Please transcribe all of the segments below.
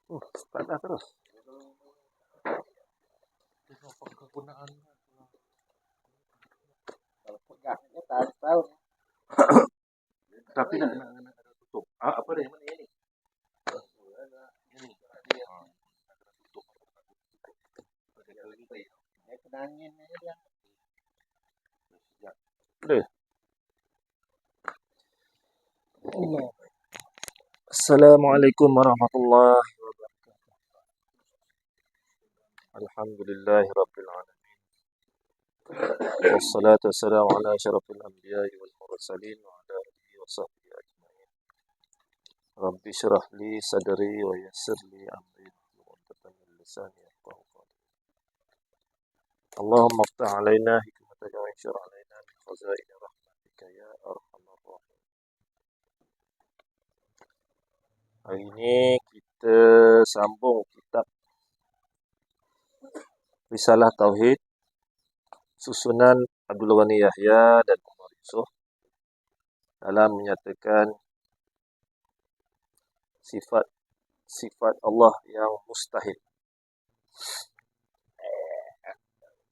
Start dah terus. Kegunaan Kalau pegangnya tahu. tapi nak tutup. Apa dia? Ini. Kenangin aja. Boleh. Assalamualaikum warahmatullahi wabarakatuh. Alhamdulillahirabbil alamin. Wassalatu wassalamu ala asyrafil anbiya'i wal mursalin wa ala alihi wa sahbihi ajma'in. Rabbi shrah li sadri wa yassir li amri wahlul 'uqdatam min lisani yafqahu qawli. Allahumma iftah 'alaina hikmataka wa anshur 'alaina min khazaini rahmatika ya arhamar rahim. Hari ini kita sambung kitab Risalah Tauhid susunan Abdul Ghani Yahya dan Umar Yusuf dalam menyatakan sifat Allah yang mustahil.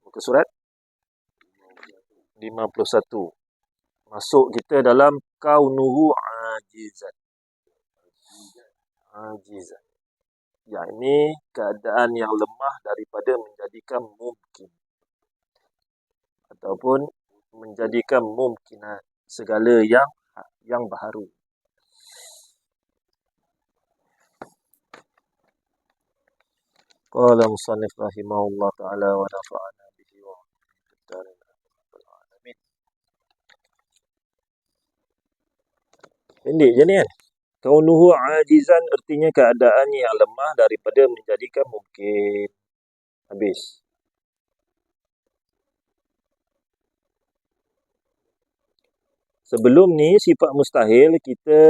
Muka surat 51. Masuk kita dalam kaunuhu ajizan. Yakni keadaan yang lemah daripada menjadikan mungkin ataupun menjadikan mungkinat segala yang baharu. Qala musannif rahimahullah ta'ala wa nafa'ana bihi wa bidarin alamin. Pendek je ni kan? Kaunuhu ajizan artinya keadaan yang lemah daripada menjadikan mungkin. Habis. Sebelum ni sifat mustahil, kita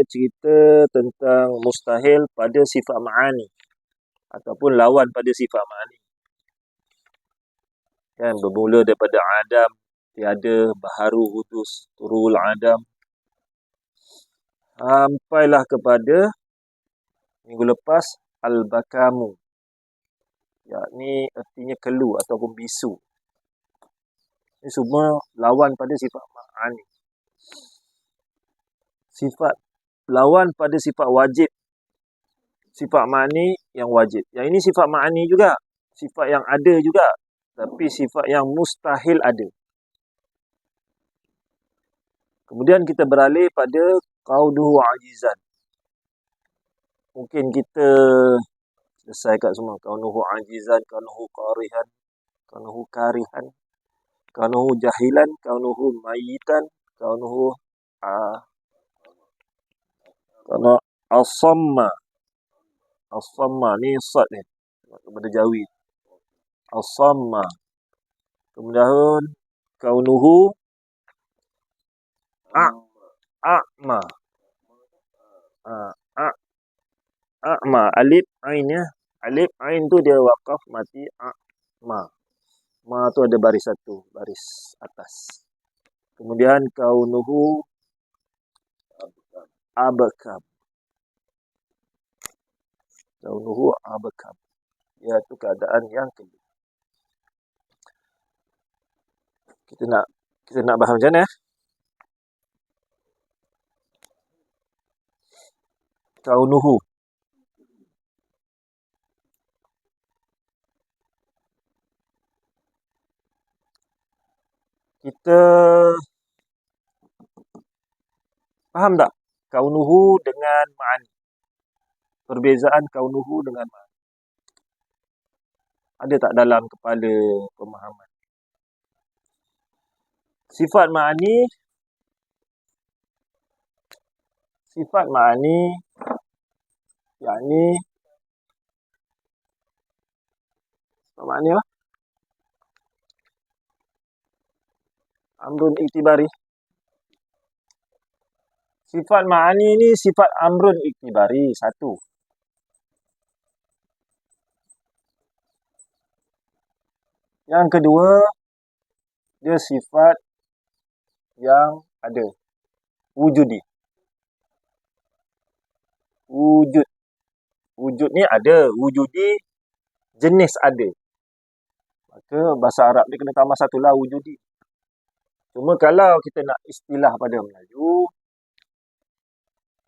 cerita tentang mustahil pada sifat ma'ani ataupun lawan pada sifat ma'ani. Kan bermula daripada adam, tiada, baharu, hudus, turul adam. Sampailah kepada minggu lepas al-bakamu. Yakni artinya kelu ataupun bisu. Ini semua lawan pada sifat ma'ani. Sifat lawan pada sifat wajib. Sifat ma'ani yang wajib. Yang ini sifat ma'ani juga. Sifat yang ada juga. Tapi sifat yang mustahil ada. Kemudian kita beralih pada qauduhu ajizan. Mungkin kita selesai kat semua. Kaunuhu ajizan, kaunuhu qarihan, kaunuhu karihan, kaunuhu jahilan, kaunuhu mayitan, kaunuhu kaunuhu asamma. Asamma ni sad ni. Kepada jawi. Asamma. Kemudian kaunuhu a'ma. A'ma. Alif ain ya. Alif ain tu dia waqaf mati a'ma. Ma tu ada baris satu, baris atas. Kemudian kaunuhu abakab. Kaunuhu abakab. Iaitu keadaan yang kedua. Kita nak bahas macam mana? Kaunuhu. Kita faham tak? Kaunuhu dengan ma'ani. Perbezaan kaunuhu dengan ma'ani. Ada tak dalam kepala pemahaman? Sifat ma'ani yakni sifat ma'ani apa? Amrun iktibari. Sifat ma'ani ni sifat amrun iktibari. Satu. Yang kedua, dia sifat yang ada. Wujudi. Wujud. Wujud ni ada, wujudi jenis ada. Maka bahasa Arab ni kena tambah satu lah, wujudi. Cuma kalau kita nak istilah pada Melayu,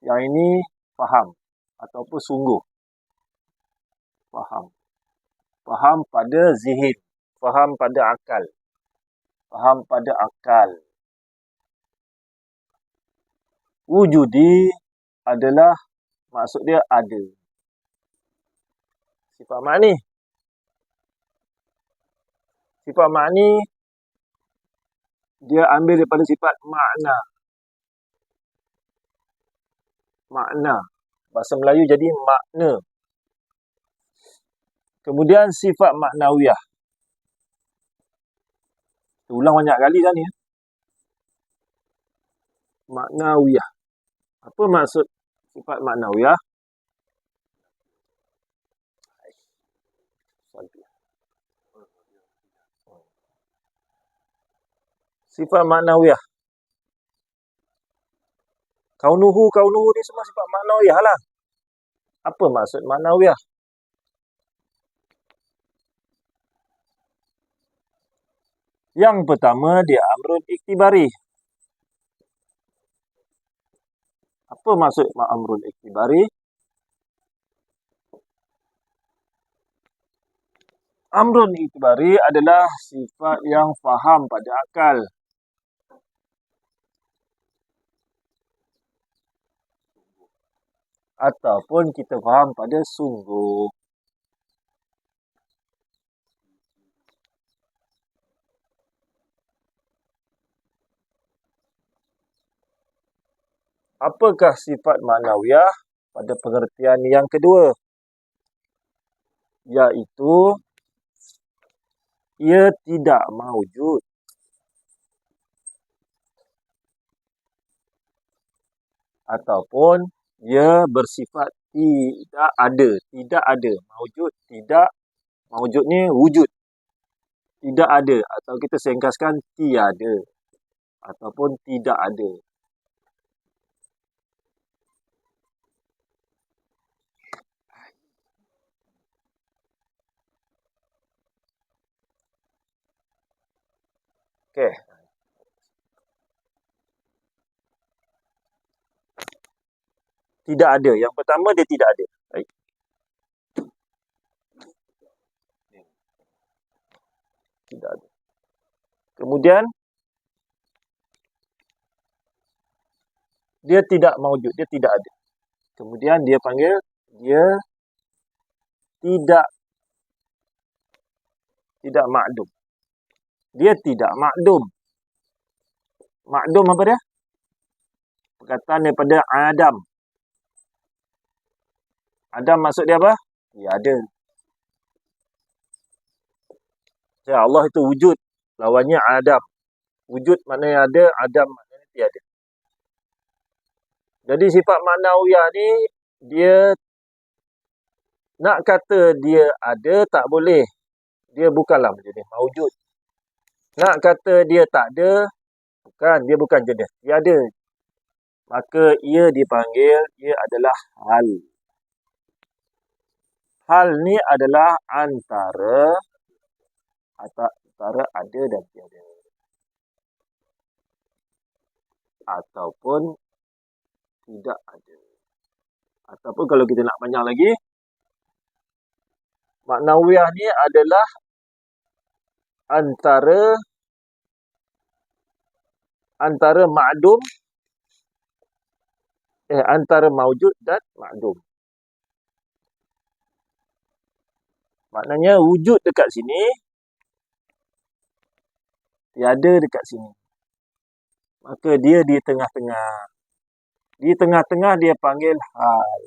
yang ini faham ataupun sungguh. Faham. Faham pada zihin, faham pada akal. Faham pada akal. Wujudi adalah maksud dia ada. Sifat makni. Sifat makni dia ambil daripada sifat makna. Makna. Bahasa Melayu jadi makna. Kemudian sifat maknawiyah. Ulang banyak kali kan ya. Maknawiyah. Apa maksud sifat maknawiyah? Sifat maknawiyah. Kaunuhu ni semua sifat maknawiyah lah. Apa maksud maknawiyah? Yang pertama dia amrun iktibari. Apa maksud amrun iktibari? Amrun iktibari adalah sifat yang faham pada akal. Ataupun kita faham pada sungguh. Apakah sifat maknawiyah pada pengertian yang kedua? Iaitu ia tidak maujud. Ataupun ia bersifat tidak ada. Tidak ada. Maujud. Tidak. Maujud ni wujud. Tidak ada. Atau kita singkaskan tiada. Ataupun tidak ada. Okey. Tidak ada. Yang pertama dia tidak ada. Baik. Tidak ada. Kemudian dia tidak maujud, dia tidak ada. Kemudian dia panggil dia tidak makdum. Dia tidak makdum. Makdum apa dia? Perkataan daripada Adam. Adam maksud dia apa? Dia ada. Ya, Allah itu wujud. Lawannya Adam. Wujud maknanya ada, Adam maknanya tiada. Jadi sifat maknawiyah ni, dia nak kata dia ada, tak boleh. Dia bukanlah menjadi maujud. Nak kata dia tak ada, bukan. Dia bukan jenis tiada. Maka ia dipanggil, ia adalah hal. Hal ni adalah antara ada dan tiada. Ataupun tidak ada. Ataupun kalau kita nak panjang lagi, maknawiyah ni adalah antara ma'dum, antara maujud dan ma'dum. Maknanya wujud dekat sini, tiada dekat sini. Maka dia di tengah-tengah. Di tengah-tengah dia panggil hal.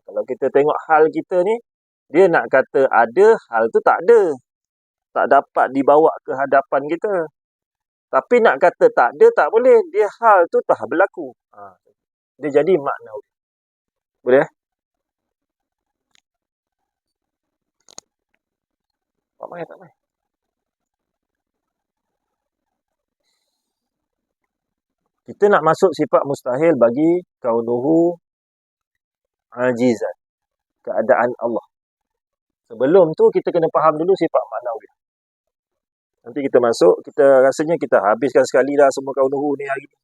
Kalau kita tengok hal kita ni, dia nak kata ada, hal tu tak ada. Tak dapat dibawa ke hadapan kita. Tapi nak kata tak ada, tak boleh. Dia hal tu tak berlaku. Dia jadi makna. Boleh? Tak main. Kita nak masuk sifat mustahil bagi kaunuhu ajizan. keadaan Allah. Sebelum tu kita kena faham dulu sifat maknawiyah. Nanti kita masuk, kita rasanya kita habiskan sekali dah semua kaunuhu ni hari ni.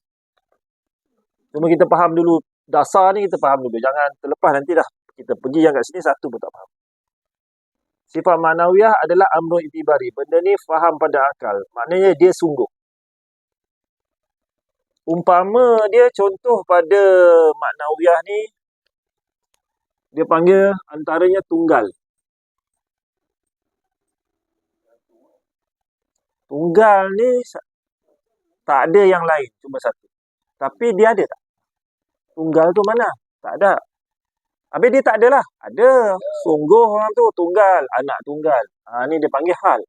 Cuma kita faham dulu, dasar ni kita faham dulu. Jangan terlepas nanti dah kita pergi yang kat sini satu pun tak faham. Sifat maknawiyah adalah amrun itibari. Benda ni faham pada akal. Maknanya dia sungguh. Umpama dia contoh pada maknawiyah ni, dia panggil antaranya tunggal. Tunggal ni tak ada yang lain, cuma satu. Tapi dia ada tak? Tunggal tu mana? Tak ada. Habis dia tak ada lah. Ada. Sungguh orang tu tunggal, anak tunggal. Ni dia panggil hal.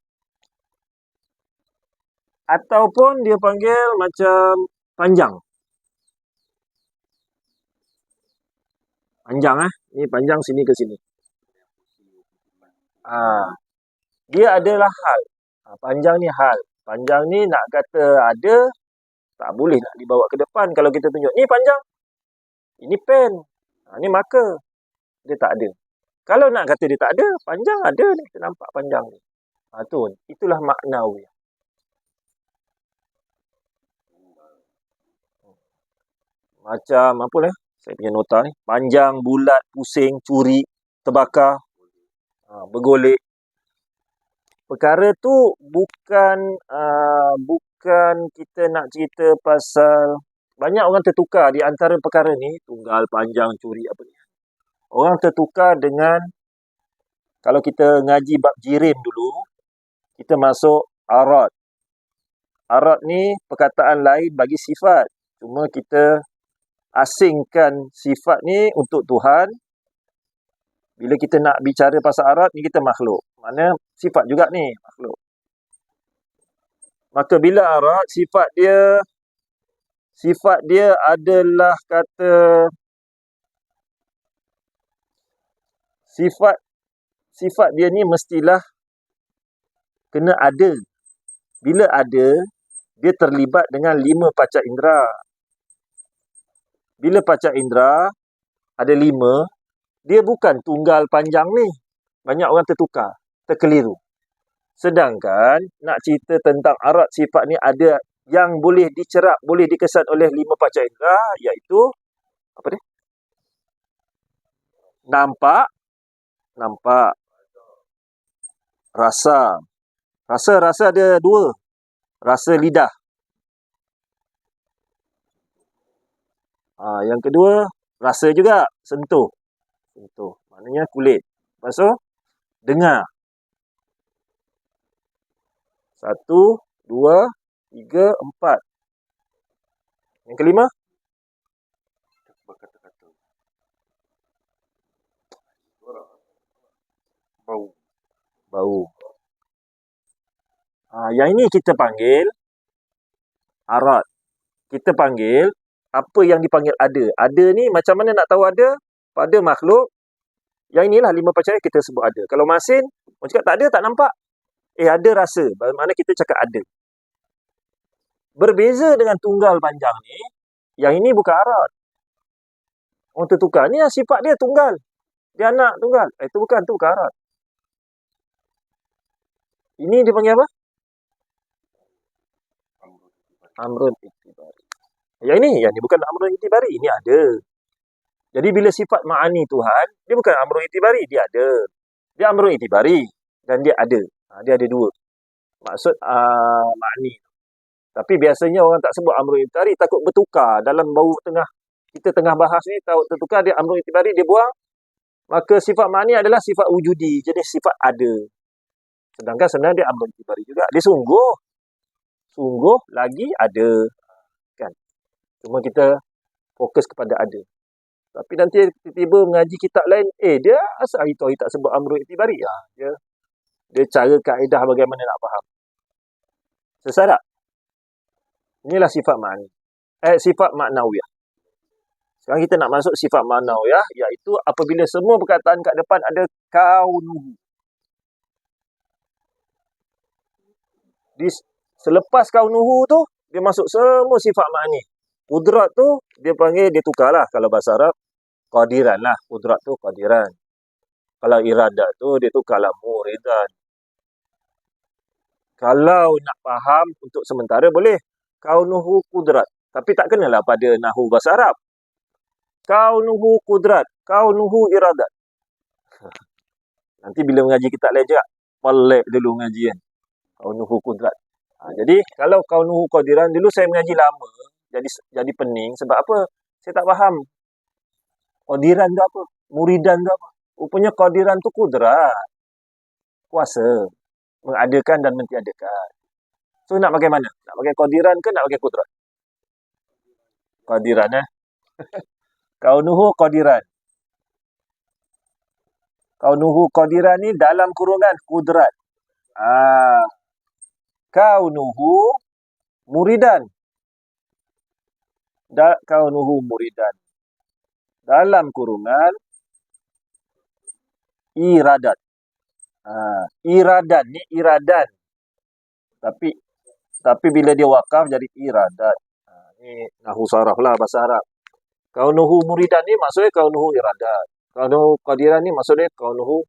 Ataupun dia panggil macam panjang. Panjang Ni panjang sini ke sini. Dia adalah hal. Panjang ni hal. Panjang ni nak kata ada, tak boleh nak dibawa ke depan. Kalau kita tunjuk, ni panjang. Ini pen. Ni marker. Dia tak ada. Kalau nak kata dia tak ada, panjang ada ni. Kita nampak panjang ni. Tu. Itulah maknawi. Macam apa lah? Saya punya nota ni. Panjang, bulat, pusing, curi, terbakar, bergolek. Perkara tu bukan kita nak cerita pasal banyak orang tertukar di antara perkara ni, tunggal, panjang, curi apa ni. Orang tertukar dengan kalau kita ngaji bab jirim dulu, kita masuk arad. Arad ni perkataan lain bagi sifat. Cuma kita asingkan sifat ni untuk Tuhan. Bila kita nak bicara pasal arad ni kita makhluk. Mana sifat juga ni makhluk. Maka bila arad sifat dia adalah kata sifat dia ni mestilah kena ada. Bila ada, dia terlibat dengan 5 panca indera. Bila panca indera ada 5, dia bukan tunggal panjang ni. Banyak orang terkeliru. Sedangkan nak cerita tentang arad sifat ni ada yang boleh dicerap, boleh dikesan oleh 5 panca indera, iaitu apa dia? Nampak, rasa. Rasa ada 2. Rasa lidah. Yang kedua, rasa juga, sentuh. Maknanya kulit. Lepas tu, dengar. 1, 2, 3, 4. Yang kelima? Bau. Yang ini kita panggil arad. Kita panggil apa yang dipanggil ada. Ada ni macam mana nak tahu ada? Pada makhluk. Yang inilah 5 panca kita sebut ada. Kalau masin, orang cakap tak ada, tak nampak. Ada rasa. Bagaimana kita cakap ada. Berbeza dengan tunggal panjang ni, yang ini bukan arad. Orang tertukar. Ni sifat dia tunggal. Dia anak tunggal. Itu bukan arad. Ini dia panggil apa? Amrun itibari. Yang ni bukan amrun itibari. Ini ada. Jadi bila sifat ma'ani Tuhan, dia bukan amrun itibari. Dia ada. Dia amrun itibari. Dan dia ada. Dia ada 2. Maksud ma'ani. Tapi biasanya orang tak sebut amrun itibari, takut bertukar. Dalam bau kita tengah bahas ni, takut tertukar, dia amrun itibari, dia buang. Maka sifat ma'ani adalah sifat wujudi. Jadi sifat ada. Sedangkan sebenarnya dia amrun itibari juga. Dia sungguh lagi ada. Kan? Cuma kita fokus kepada ada. Tapi nanti tiba-tiba mengaji kitab lain, dia asal itu tak sebut amrun itibari. Dia cara kaedah bagaimana nak faham. Selesai tak? Inilah sifat ma'ani. Sifat maknawiyah. Sekarang kita nak masuk sifat maknawiyah, iaitu apabila semua perkataan kat depan ada kaunuhu. Selepas kaunuhu tu, dia masuk semua sifat ma'ani. Kudrat tu, dia panggil, dia tukarlah. Kalau bahasa Arab, qadiran lah. Kudrat tu qadiran. Kalau iradat tu, dia tu kalam muridan. Kalau nak faham untuk sementara boleh. Kaunuhu kudrat. Tapi tak kenalah pada nahu bahasa Arab. Kaunuhu kudrat. Kaunuhu iradat. Nanti bila mengaji kitab lejak, pelik dulu mengaji kan. Kaunuhu kudrat. Jadi kalau kaunuhu qadiran, dulu saya mengaji lama. Jadi pening. Sebab apa? Saya tak faham. Qadiran tu apa? Muridan tu apa? Rupanya qadiran tu kudrat. Kuasa. Mengadakan dan mentiadakan. So nak pakai mana? Nak pakai qadiran ke nak pakai kudrat? Qadiran Kaunuhu qadiran. Kaunuhu qadiran ni dalam kurungan kudrat. Kaunuhu muridan. Kaunuhu muridan. Dalam kurungan iradat. Iradan ni iradan. Tapi bila dia wakaf jadi iradat. Ni nahu saraf lah bahasa Arab. Kaunuhu muridan ni maksudnya kaunuhu iradat. Kaunuhu qadiran ni maksudnya kaunuhu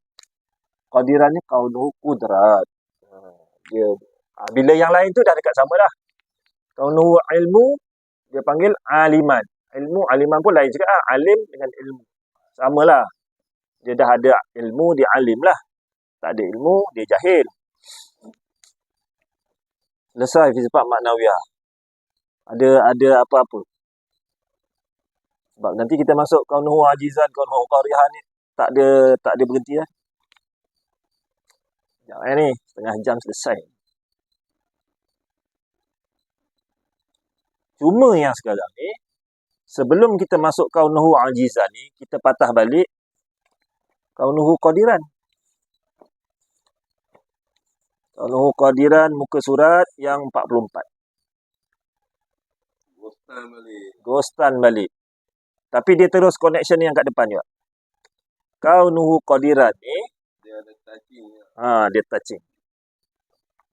qadiran ni kaunuhu kudrat. Bila yang lain tu dah dekat sama dah. Kaunuhu ilmu dia panggil aliman. Ilmu aliman pun lain juga. Alim dengan ilmu. Samalah. Dia dah ada ilmu, dia alim lah. Tak ada ilmu, dia jahil. Selesai filsafat maknawiyah. Ada apa-apa. Sebab nanti kita masuk kaunuhu ajizan, kaunuhu qarihan ni tak ada berhenti lah. Sekejap ni, setengah jam selesai. Cuma yang sekarang ni, sebelum kita masuk kaunuhu ajizan ni, kita patah balik kaunuhu qadiran. Kaunuhu qadiran muka surat yang 44. Ghostan balik. Tapi dia terus connection yang kat depan juga. Kaunuhu qadiran ni dia ada touching. Dia touching.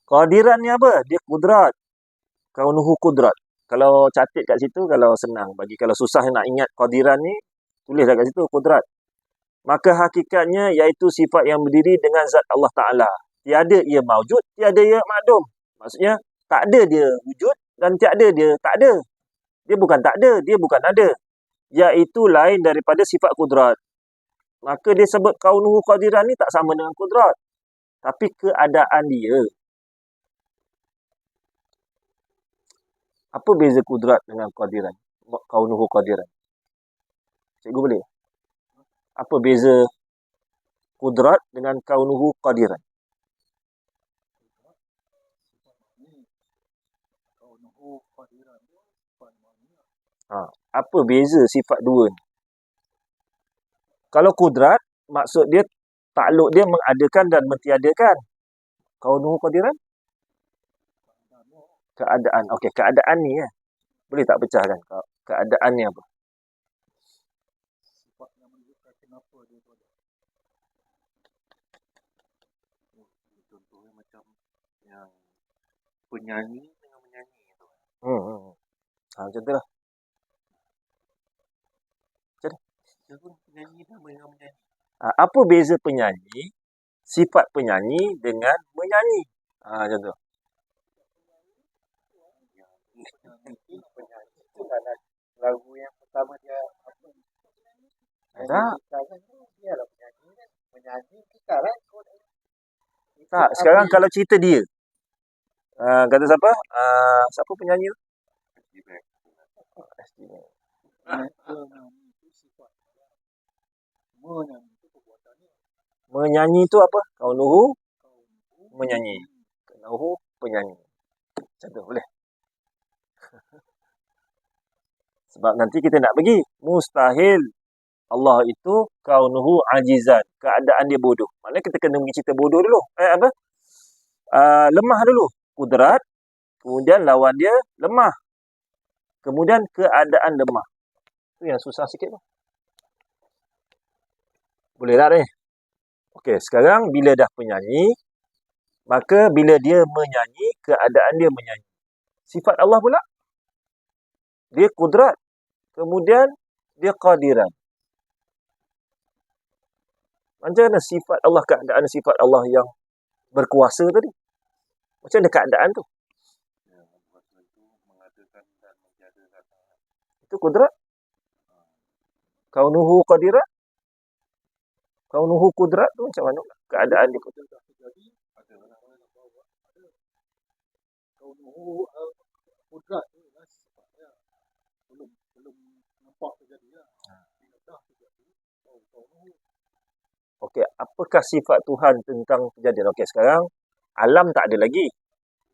Qadiran ni apa? Dia kudrat. Kaunuhu kudrat. Kalau catat kat situ, kalau senang bagi, kalau susah nak ingat qadiran ni, tulislah kat situ kudrat. Maka hakikatnya iaitu sifat yang berdiri dengan zat Allah Ta'ala. Tiada ia maujud, tiada ia ma'dum. Maksudnya, tak ada dia wujud dan tiada dia tak ada. Dia bukan tak ada, dia bukan ada. Iaitu lain daripada sifat kudrat. Maka dia sebut kaunuhu qadiran ni tak sama dengan kudrat. Tapi keadaan dia. Apa beza kudrat dengan qadiran? Kaunuhu qadiran. Cikgu boleh? Apa beza kudrat dengan kaunuhu qadiran? Apa beza sifat dua ni? Kalau kudrat, maksud dia, takluk dia mengadakan dan mentiadakan. Kaunuhu qadiran? Keadaan. Okey, keadaan ni ya. Boleh tak pecahkan? Keadaan ni apa? Sifat yang menunjukkan kenapa dia tu ada. Contohnya macam yang penyanyi dengan menyanyi tu. Contohlah. Penyanyi dengan menyanyi. Apa beza penyanyi, sifat penyanyi dengan menyanyi? Contoh. Penyanyi itu dalam lagu yang pertama dia apa? Dia lah penyanyi kan. Menyanyi kita lah. Tak, sekarang kalau cerita dia. Kata siapa? Siapa penyanyi tu? Menyanyi itu apa? Kaunuhu menyanyi. Kaunuhu penyanyi. Contoh boleh. Sebab nanti kita nak pergi. Mustahil Allah itu kaunuhu ajizan. Keadaan dia bodoh. Maknanya kita kena pergi cerita bodoh dulu. Lemah dulu. Kudrat. Kemudian lawan dia lemah. Kemudian keadaan lemah. Itu yang susah sikit tu. Boleh tak ni? Okey, sekarang bila dah penyanyi, maka bila dia menyanyi, keadaan dia menyanyi. Sifat Allah pula, dia kudrat. Kemudian, dia qadiran. Macam mana sifat Allah, keadaan sifat Allah yang berkuasa tadi? Macam mana keadaan tu? Itu kudrat. Kaunuhu qadira. Kaunuhu kudrat tu macam mana? Keadaan dia kudrat. Kaunuhu kudrat tu lah sifatnya. Belum nampak terjadi lah. Dah terjadi. Kaunuhu. Okey, apakah sifat Tuhan tentang kejadian? Okey, sekarang alam tak ada lagi.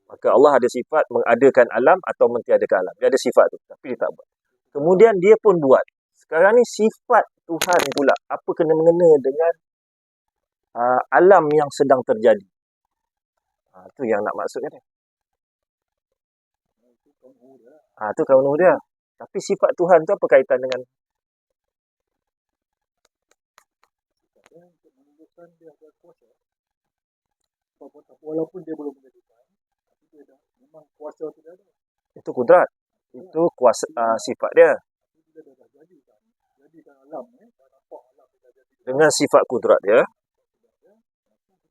Maka Allah ada sifat mengadakan alam atau mentiadakan alam. Dia ada sifat tu, tapi dia tak buat. Kemudian dia pun buat. Sekarang ni sifat Tuhan pula. Apa kena-mengena dengan alam yang sedang terjadi? Itu yang nak maksudkan dia. Itu kaunuh dia. Tapi sifat Tuhan tu apa kaitan dengan? Dia ada kuasa. Walaupun dia belum menjadikan, tapi dia dah memang kuasa tu dia ada. Itu kudrat. Itu kuasa sifat dia. Dia dah jadikan alam dah nampak alam dah jadi. Dengan sifat kudrat dia,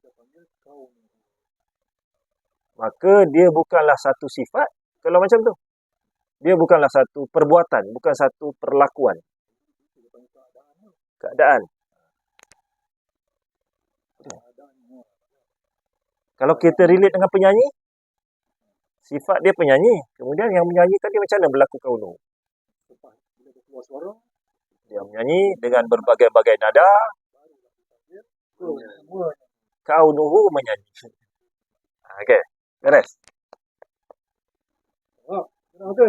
kita panggil kaunuhu. maka dia bukanlah satu sifat. Kalau macam tu, dia bukanlah satu perbuatan, bukan satu perlakuan. Keadaan. Kalau kita relate dengan penyanyi, sifat dia penyanyi. Kemudian yang menyanyi tadi macam mana berlaku kaunuh? Bila dia keluar suara, Dia menyanyi dengan berbagai-bagai nada. Kaunuhu menyanyi. Okey, beres. kenapa ke?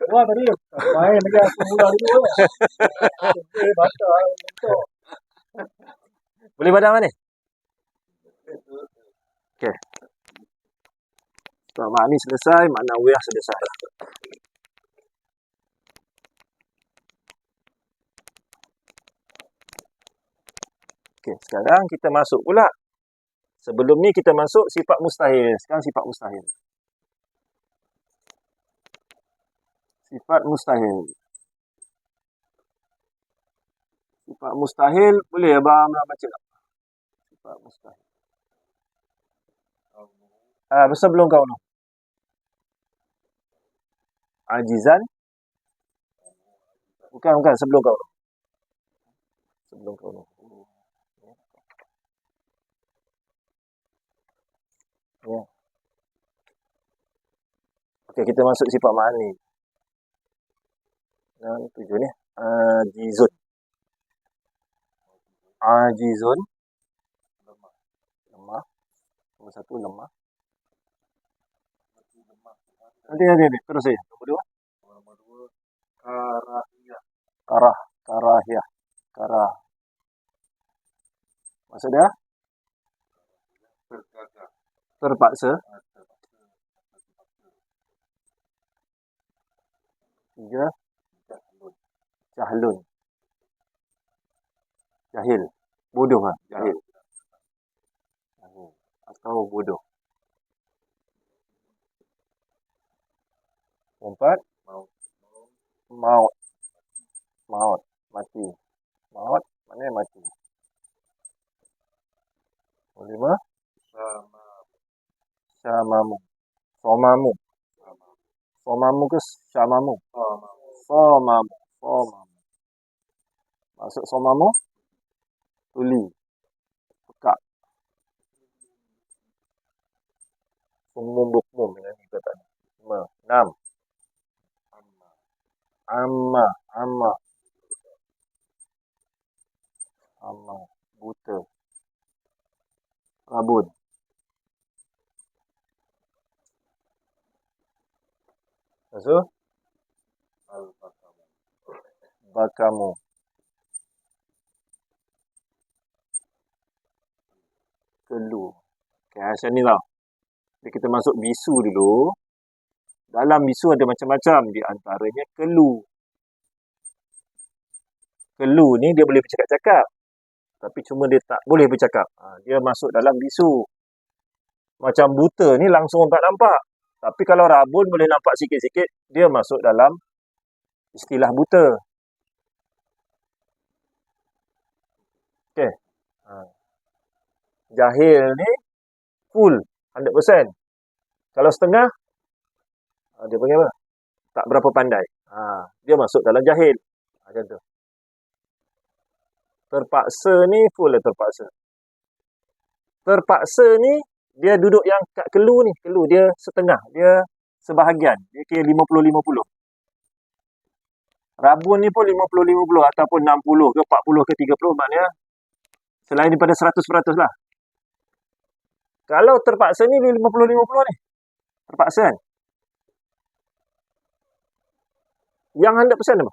Wah tadi main lagi aku mula dulu. Okey, baca untuk. Boleh padam ni? Okey. So, makna ni selesai, makna wiyah selesai. Okey, sekarang kita masuk pula. Sebelum ni kita masuk sifat mustahil. Sekarang sifat mustahil. Sifat mustahil. Sifat mustahil, boleh abang baca tak? Sifat mustahil. Sebelum kaunuh. Ajizan. Bukan, sebelum kaunuh. Sebelum kaunuh. Ya. Okey, kita masuk sifat ma'ani. Yang 7 ni. Ajizun. Ajizun. Lemah. Nombor 1, lemah. Nanti. Terus saja. Nombor 2. Karahiyah. Maksud dia? Terpaksa. 3. Jahlun. Jahil. Bodoh lah. Jahil. Atau bodoh. 4. Maut. Mati. Maut maknanya mati. 5. Syamamu. Somamu ke syamamu? Somamu. Maksud somamu? Tuli. Pekak. Bukmum dengan ni katanya. 6. Amma. Buta. Rabun. Maksud? Bakamu. Kelu. Okay, macam ni lah. Jadi kita masuk bisu dulu. Dalam bisu ada macam-macam. Di antaranya kelu. Kelu ni dia boleh bercakap-cakap. Tapi cuma dia tak boleh bercakap. Dia masuk dalam bisu. Macam buta ni langsung tak nampak. Tapi kalau rabun boleh nampak sikit-sikit, dia masuk dalam istilah buta. Okey. Ha. Jahil ni full 100%. Kalau setengah, dia panggil apa? Tak berapa pandai. Dia masuk dalam jahil. Macam tu. Terpaksa ni full lah terpaksa. Terpaksa ni dia duduk yang kat kelu ni. Kelu dia setengah. Dia sebahagian. Dia kira 50-50. Rabun ni pun 50-50 ataupun 60 ke 40 ke 30, maknanya selain daripada 100% lah. Kalau terpaksa ni 50-50 ni. Terpaksa kan? Yang 100% apa?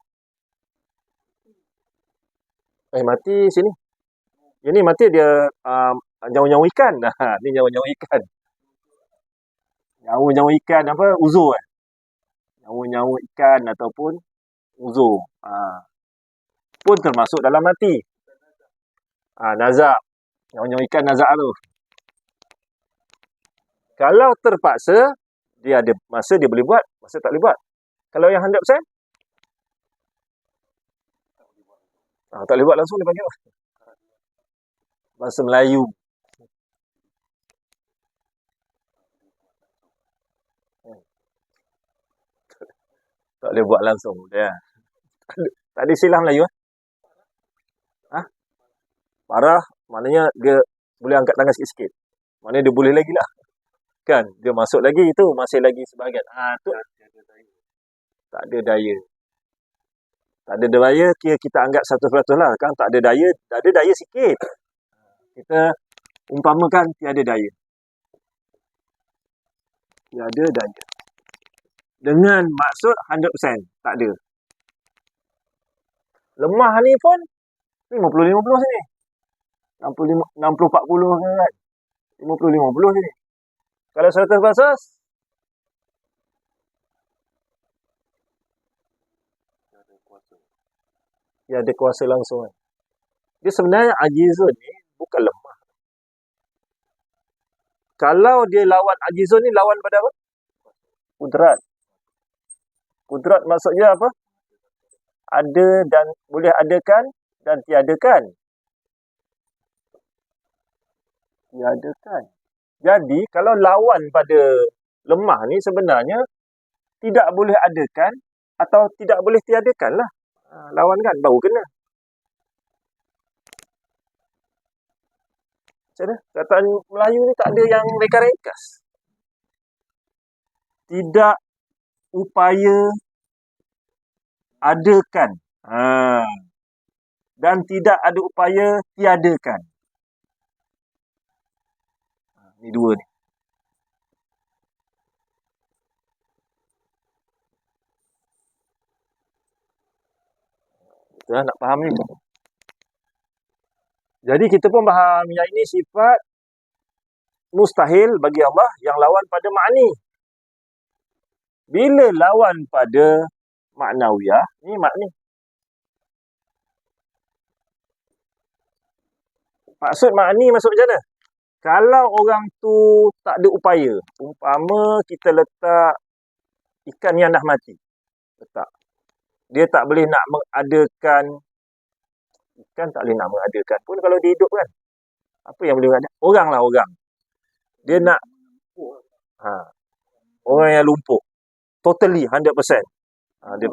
Mati sini. Ini mati dia nyawa-nyawa ikan. Ni nyawa-nyawa ikan. Nyawa-nyawa ikan apa? Uzur kan? Nyawa-nyawa ikan ataupun uzur. Pun termasuk dalam mati. Nazak. Nyawa-nyawa ikan nazak tu. Kalau terpaksa, dia ada masa dia boleh buat, masa tak boleh buat. Kalau yang 100%, tak boleh buat langsung dia panggil apa? Bahasa Melayu. Tak boleh buat langsung. Ya. Tak ada istilah Melayu. Parah, maknanya dia boleh angkat tangan sikit-sikit. Maknanya dia boleh lagi lah. Kan? Dia masuk lagi, itu masih lagi sebahagian. Tu tak ada daya. Tak ada daya, kira kita anggap 100% lah. Kan tak ada daya sikit. Kita umpamakan tiada daya. Tiada daya. Dengan maksud 100%. Tak ada. Lemah ni pun 50-50 sini. 60-40 kan. 50-50 sini. Kalau 100%, dia ada kuasa langsung kan. Dia sebenarnya ajizun ni bukan lemah. Kalau dia lawan ajizun ni, lawan pada apa? Kudrat. Kudrat maksudnya apa? Ada dan boleh adakan dan tiadakan. Tiadakan. Jadi, kalau lawan pada lemah ni sebenarnya tidak boleh adakan atau tidak boleh tiadakan lah. Lawan kan, baru kena. Macam mana? Kataan Melayu ni tak ada yang ringkas. Tidak upaya adakan. Dan tidak ada upaya tiadakan. Ni dua ni. Kita nak faham ni. Jadi kita pun faham yang ini sifat mustahil bagi Allah yang lawan pada ma'ni. Bila lawan pada ma'nawiyah, ni makni. Maksud makni maksud macam mana? Kalau orang tu tak ada upaya, umpama kita letak ikan yang dah mati, letak. Dia tak boleh nak mengadakan, ikan tak boleh nak mengadakan pun kalau dia hidup kan. Apa yang boleh ada? Orang lah orang. Dia nak, orang yang lumpuh. Totally, 100%. Dia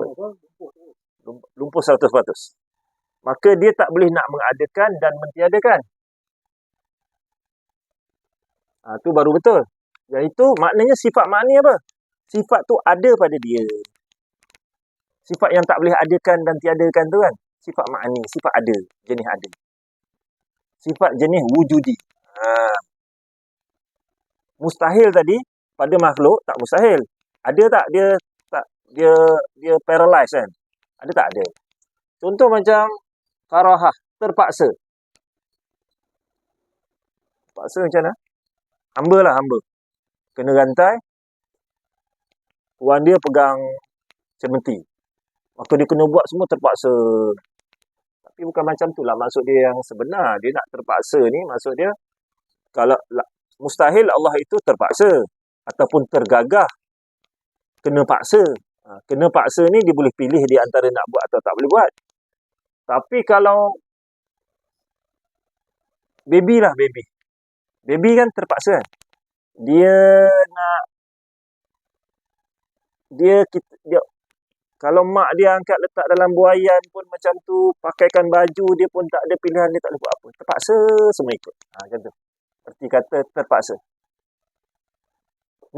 lumpuh 100%. Maka dia tak boleh nak mengadakan dan mentiadakan. Tu baru betul. Yang itu maknanya sifat makni apa? Sifat tu ada pada dia. Sifat yang tak boleh adakan dan tiadakan tu kan. Sifat makni, sifat ada, jenis ada. Sifat jenis wujudi. Mustahil tadi pada makhluk tak mustahil. Ada tak dia paralyzed kan? Ada tak? Ada. Contoh macam karahah, terpaksa. Terpaksa macam mana? Hamba lah, hamba. Kena rantai. Tuan dia pegang cemeti. Maka dia kena buat semua terpaksa. Tapi bukan macam tu lah maksud dia yang sebenar. Dia nak terpaksa ni maksud dia, kalau mustahil Allah itu terpaksa. Ataupun tergagah. Kena paksa. Kena paksa ni dia boleh pilih di antara nak buat atau tak boleh buat. Tapi kalau Baby lah, baby. Baby kan terpaksa kan? Dia nak, dia kalau mak dia angkat letak dalam buaian pun macam tu, pakaikan baju dia pun tak ada pilihan, dia tak boleh buat apa. Terpaksa semua ikut. Macam tu. Seperti kata terpaksa.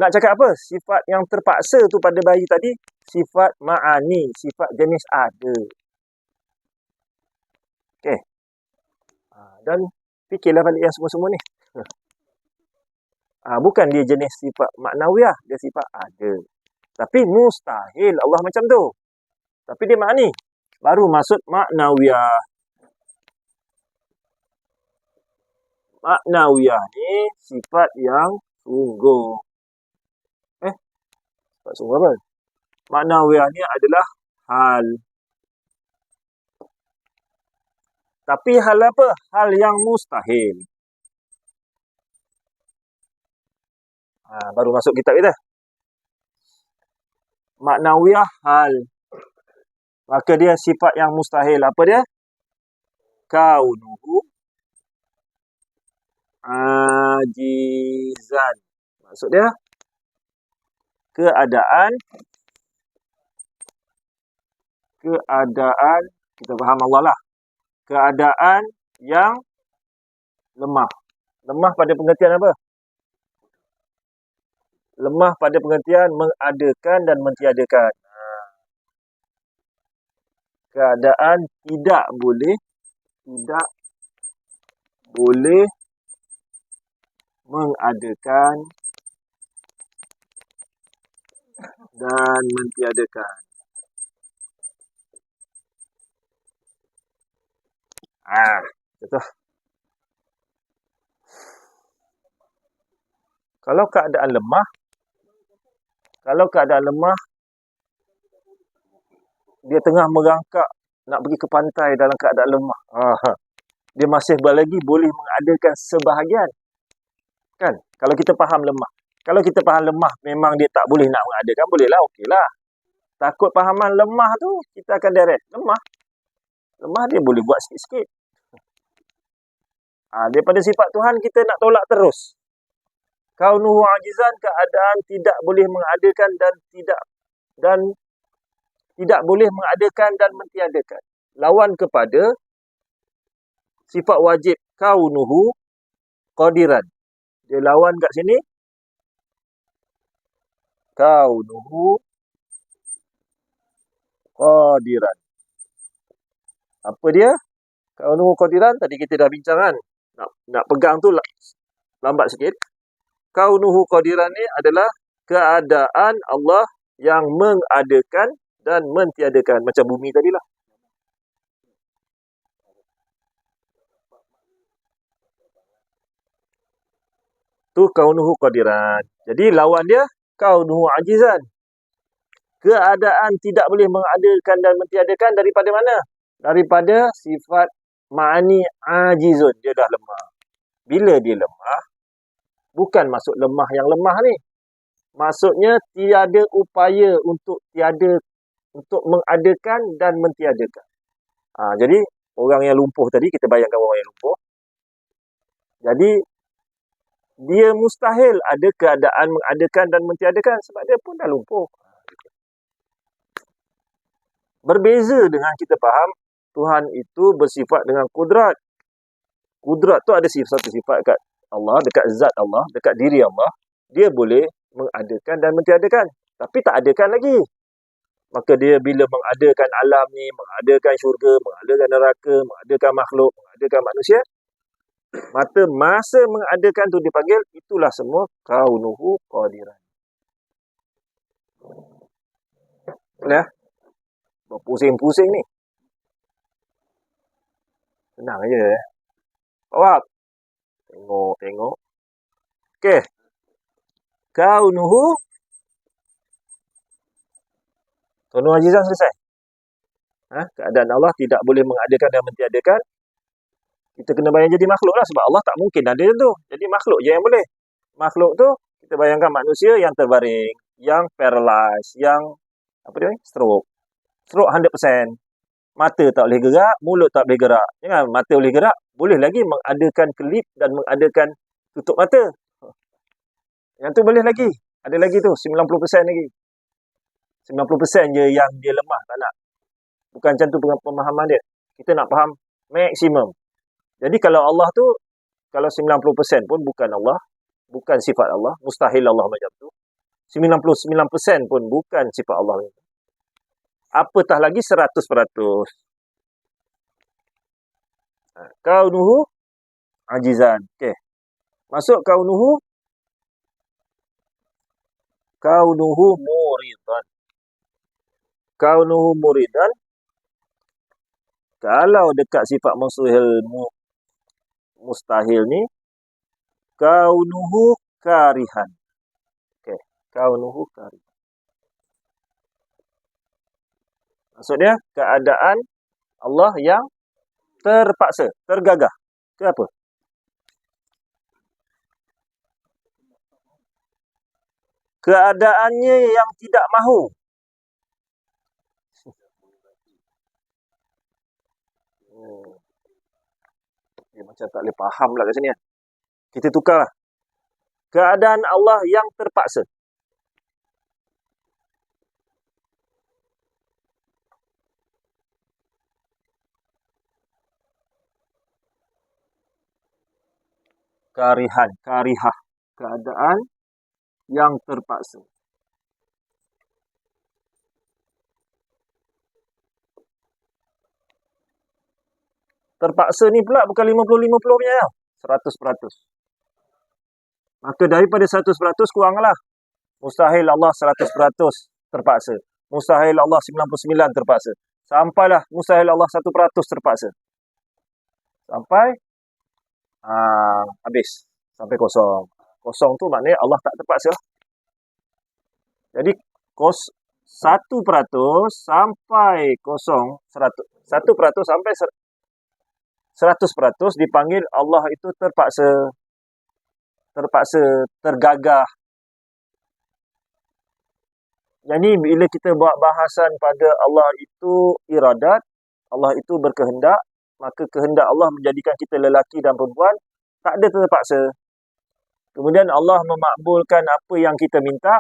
Nak cakap apa? Sifat yang terpaksa tu pada bayi tadi, sifat ma'ani, sifat jenis ada. Okey. Dan fikirlah balik yang semua-semua ni. Bukan dia jenis sifat maknawiyah, dia sifat ada. Tapi mustahil Allah macam tu. Tapi dia ma'ani. Baru maksud maknawiyah. Maknawiyah ni sifat yang sungguh. Sifat sungguh apa? Maknawiyah ni adalah hal. Tapi hal apa? Hal yang mustahil. Baru masuk kitab kita. Maknawiyah hal. Maka dia sifat yang mustahil. Apa dia? Kaunuhu ajizan. Maksud dia keadaan kita faham Allah lah. Keadaan yang lemah. Lemah pada pengertian apa? Lemah pada pengertian mengadakan dan mentiadakan. Keadaan tidak boleh mengadakan dan mentiadakan. Betul. Kalau keadaan lemah, dia tengah merangkak nak pergi ke pantai dalam keadaan lemah. Dia masih lagi boleh mengadakan sebahagian. Kan? Kalau kita faham lemah. Kalau kita faham lemah, memang dia tak boleh nak mengadakan, bolehlah, okeylah. Takut fahaman lemah tu, kita akan direct. Lemah dia boleh buat sikit-sikit. Daripada sifat Tuhan, kita nak tolak terus. Kaunuhu ajizan, keadaan tidak boleh mengadakan dan tidak boleh mengadakan dan mentiadakan. Lawan kepada sifat wajib kaunuhu qadiran. Dia lawan kat sini. Kaunuhu qadiran. Apa dia? Kaunuhu qadiran, tadi kita dah bincang kan. Nak pegang tu lambat sikit. Kaunuhu qadiran ni adalah keadaan Allah yang mengadakan dan mentiadakan. Macam bumi tadilah. Tu kaunuhu qadiran. Jadi lawan dia kaunuhu ajizan. Keadaan tidak boleh mengadakan dan mentiadakan daripada mana? Daripada sifat ma'ani ajizun. Dia dah lemah. Bila dia lemah, bukan maksud lemah yang lemah ni. Maksudnya tiada upaya untuk mengadakan dan mentiadakan. Jadi orang yang lumpuh tadi, kita bayangkan orang yang lumpuh. Jadi dia mustahil ada keadaan mengadakan dan mentiadakan sebab dia pun dah lumpuh. Berbeza dengan kita faham Tuhan itu bersifat dengan kudrat. Kudrat tu ada satu sifat kat Allah, dekat zat Allah, dekat diri Allah. Dia boleh mengadakan dan mentiadakan. Tapi tak adakan lagi. Maka dia bila mengadakan alam ni, mengadakan syurga, mengadakan neraka, mengadakan makhluk, mengadakan manusia, masa mengadakan tu dipanggil, itulah semua kaunuhu qadiran. Nah, berpusing-pusing ni. Senang aja. Faham? Tengok. Okey. Kaunuhu ajizan selesai. Keadaan Allah tidak boleh mengadakan dan mentiadakan. Kita kena bayang jadi makhluk lah sebab Allah tak mungkin ada tu. Jadi makhluk je yang boleh. Makhluk tu kita bayangkan manusia yang terbaring, yang paralyzed, yang stroke 100%. Mata tak boleh gerak, mulut tak boleh gerak. Jangan mata boleh gerak, boleh lagi mengadakan kelip dan mengadakan tutup mata. Yang tu boleh lagi. Ada lagi tu, 90% lagi. 90% je yang dia lemah, tak nak. Bukan macam tu pemahaman dia. Kita nak faham maksimum. Jadi kalau Allah tu, kalau 90% pun bukan Allah, bukan sifat Allah, mustahil Allah macam tu. 99% pun bukan sifat Allah. Apatah lagi 100%. Kaunuhu ajizan. Okey. Masuk kaunuhu muridan. Kaunuhu muridan. Kalau dekat sifat mustahil ni, kaunuhu karihan. Okey, kaunuhu karihan. Maksudnya keadaan Allah yang terpaksa, tergagah. Ke apa? Keadaannya yang tidak mahu. Dia macam tak boleh faham pula kat sini. Kita tukarlah. Keadaan Allah yang terpaksa. Karihah. Keadaan yang terpaksa. Terpaksa ni pula bukan 50-50 punya ya. 100%. Maka daripada 100% kuranglah. Mustahil Allah 100% terpaksa. Mustahil Allah 99% terpaksa. Sampailah mustahil Allah 1% terpaksa. Sampai habis. Sampai kosong. Kosong tu maknanya Allah tak terpaksa. Jadi 1% sampai kosong, 1% sampai 100% dipanggil Allah itu terpaksa, tergagah. Jadi bila kita buat bahasan pada Allah itu iradat, Allah itu berkehendak, maka kehendak Allah menjadikan kita lelaki dan perempuan, tak ada terpaksa. Kemudian Allah memakbulkan apa yang kita minta,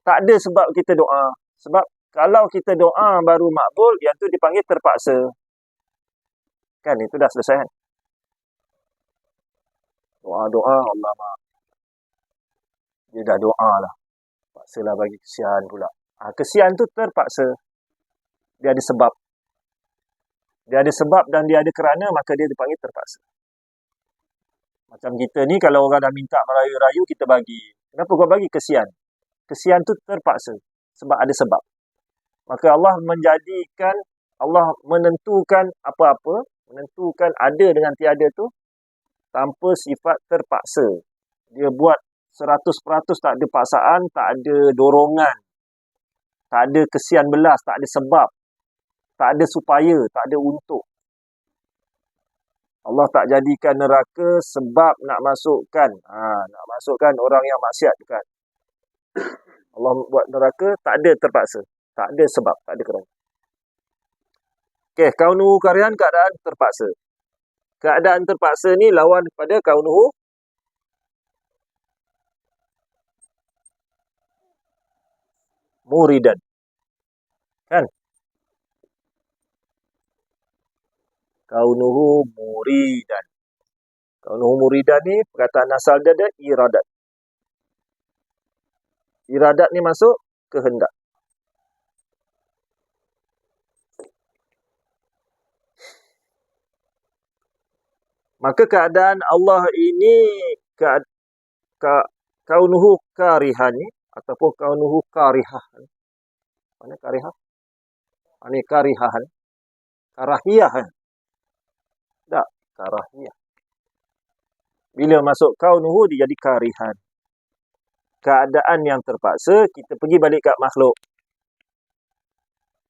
tak ada sebab kita doa. Sebab kalau kita doa baru makbul, yang tu dipanggil terpaksa. Kan itu dah selesai kan? Doa-doa Allah maaf. Dia dah doa lah. Paksalah bagi kesian pula. Kesian tu terpaksa. Dia ada sebab. Dia ada sebab dan dia ada kerana, maka dia dipanggil terpaksa. Macam kita ni, kalau orang dah minta merayu-rayu, kita bagi. Kenapa kau bagi? Kesian. Kesian tu terpaksa. Sebab ada sebab. Maka Allah menjadikan, Allah menentukan apa-apa, menentukan ada dengan tiada tu, tanpa sifat terpaksa. Dia buat 100% tak ada paksaan, tak ada dorongan, tak ada kesian belas, tak ada sebab, tak ada supaya, tak ada untuk. Allah tak jadikan neraka sebab nak masukkan orang yang maksiat bukan. Allah buat neraka tak ada terpaksa, tak ada sebab, tak ada kerana. Okey, kaunuhu karihan, keadaan terpaksa. Keadaan terpaksa ni lawan pada kaunuhu muridan. Kan? Kaunuhu muridan. Kaunuhu muridan ni perkataan asal dia ada iradat. Iradat ni masuk kehendak. Maka keadaan Allah ini kaunuhu karihan ni ataupun kaunuhu karihah. Mana karihah? Ini karihahan. Karahiyah. Tak, karahiyah. Bila masuk kaunuhu dia jadi karihan. Keadaan yang terpaksa, kita pergi balik kat makhluk.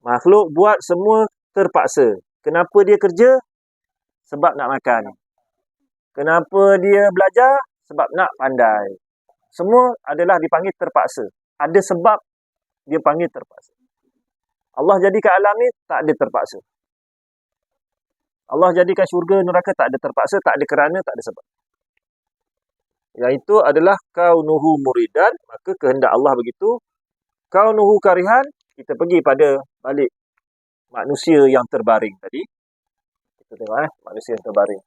Makhluk buat semua terpaksa. Kenapa dia kerja? Sebab nak makan. Kenapa dia belajar? Sebab nak pandai. Semua adalah dipanggil terpaksa. Ada sebab dia panggil terpaksa. Allah jadikan alam ni tak ada terpaksa. Allah jadikan syurga, neraka tak ada terpaksa, tak ada kerana, tak ada sebab. Yang itu adalah kaunuhu muridan, maka kehendak Allah begitu. Kaunuhu karihan, kita pergi pada balik manusia yang terbaring tadi. Kita tengok manusia yang terbaring.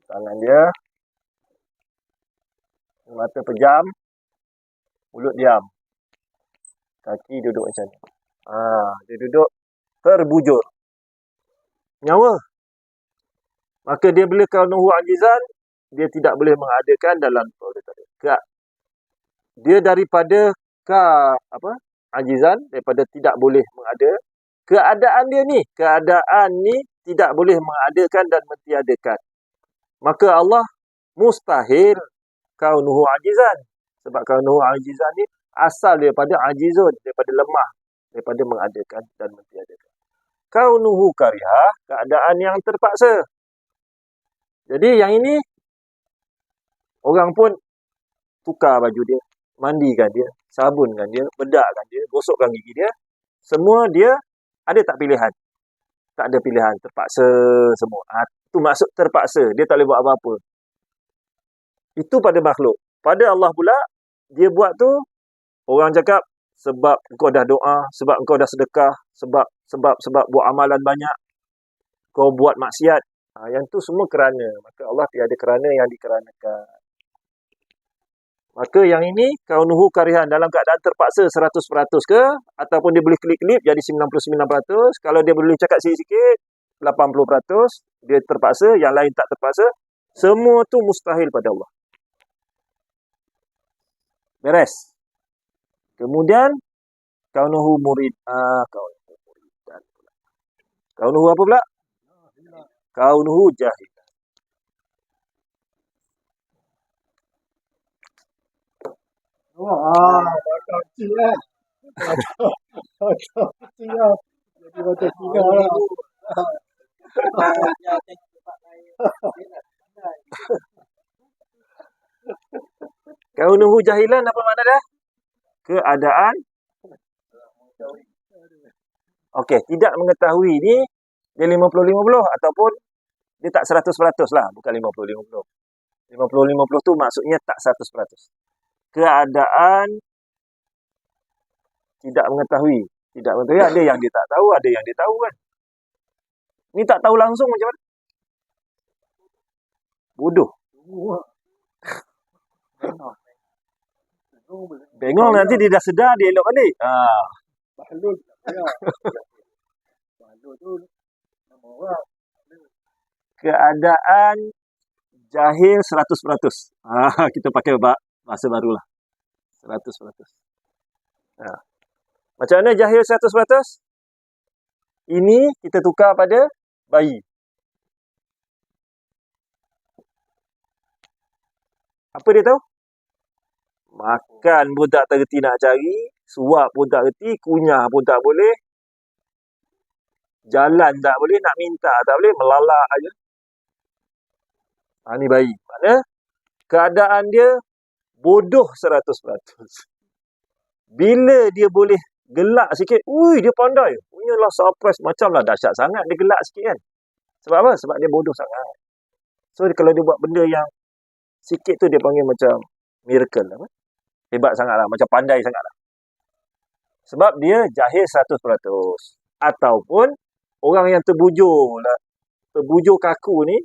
Tangan dia, mata pejam, mulut diam. Kaki duduk macam ni. Dia duduk terbujur. Nyawa. Maka dia bila kaunuhu ajizan, dia tidak boleh mengadakan dalam dia daripada ajizan, daripada tidak boleh mengada. Keadaan ni tidak boleh mengadakan dan mentiadakan. Maka Allah mustahil kaunuhu ajizan. Sebab kaunuhu ajizan ni asal daripada ajizun, daripada lemah, daripada mengadakan dan mentiadakan. Kaunuhu karihah, keadaan yang terpaksa. Jadi yang ini, orang pun tukar baju dia, mandikan dia, sabunkan dia, bedakkan dia, gosokkan gigi dia. Semua dia ada tak pilihan? Tak ada pilihan, terpaksa semua. Itu maksud terpaksa, dia tak boleh buat apa-apa. Itu pada makhluk. Pada Allah pula, dia buat tu, orang cakap, sebab engkau dah doa, sebab engkau dah sedekah, sebab buat amalan banyak, kau buat maksiat. Yang tu semua kerana. Maka Allah tiada kerana yang dikeranakan. Maka yang ini, kaunuhu karihan dalam keadaan terpaksa 100% ke, ataupun dia boleh kelip-kelip jadi 99%. Kalau dia boleh cakap sikit-sikit, 80%. Dia terpaksa, yang lain tak terpaksa. Semua tu mustahil pada Allah. Beres. Kemudian, kaunuhu murid. Kaunuhu apa pula? Kaunuhu jahil. Macam kecil lah. Macam kecil lah. Jadi macam Cina lah. Kaunuhu jahilan apa makna dah? Keadaan. Okey, tidak mengetahui ni dia 50-50 ataupun dia tak 100% lah, bukan 50-50. 50-50 tu maksudnya tak 100%. Keadaan tidak mengetahui. Tidak mengetahui, ada yang dia tak tahu, ada yang dia tahu kan. Ni tak tahu langsung macam mana? Bodoh. Bengong nanti dia dah sedar, dia elok balik. Bahlul. Bahlul tu nama orang. Keadaan jahil 100%. Kita pakai bahasa barulah. 100%. Macam mana jahil 100%? Ini kita tukar pada bayi. Apa dia tahu? Makan pun tak tergerti nak cari, suap pun tak gerti, kunyah pun tak boleh, jalan tak boleh, nak minta tak boleh, melalak aja. Ni bayi. Mana keadaan dia bodoh 100%. Bila dia boleh gelak sikit, dia pandai. Punyalah surprise, macamlah dahsyat sangat dia gelak sikit kan. Sebab apa? Sebab dia bodoh sangat. So kalau dia buat benda yang sikit tu dia panggil macam miracle. Hebat sangatlah, macam pandai sangatlah. Sebab dia jahil 100%. Ataupun orang yang terbujur kaku ni,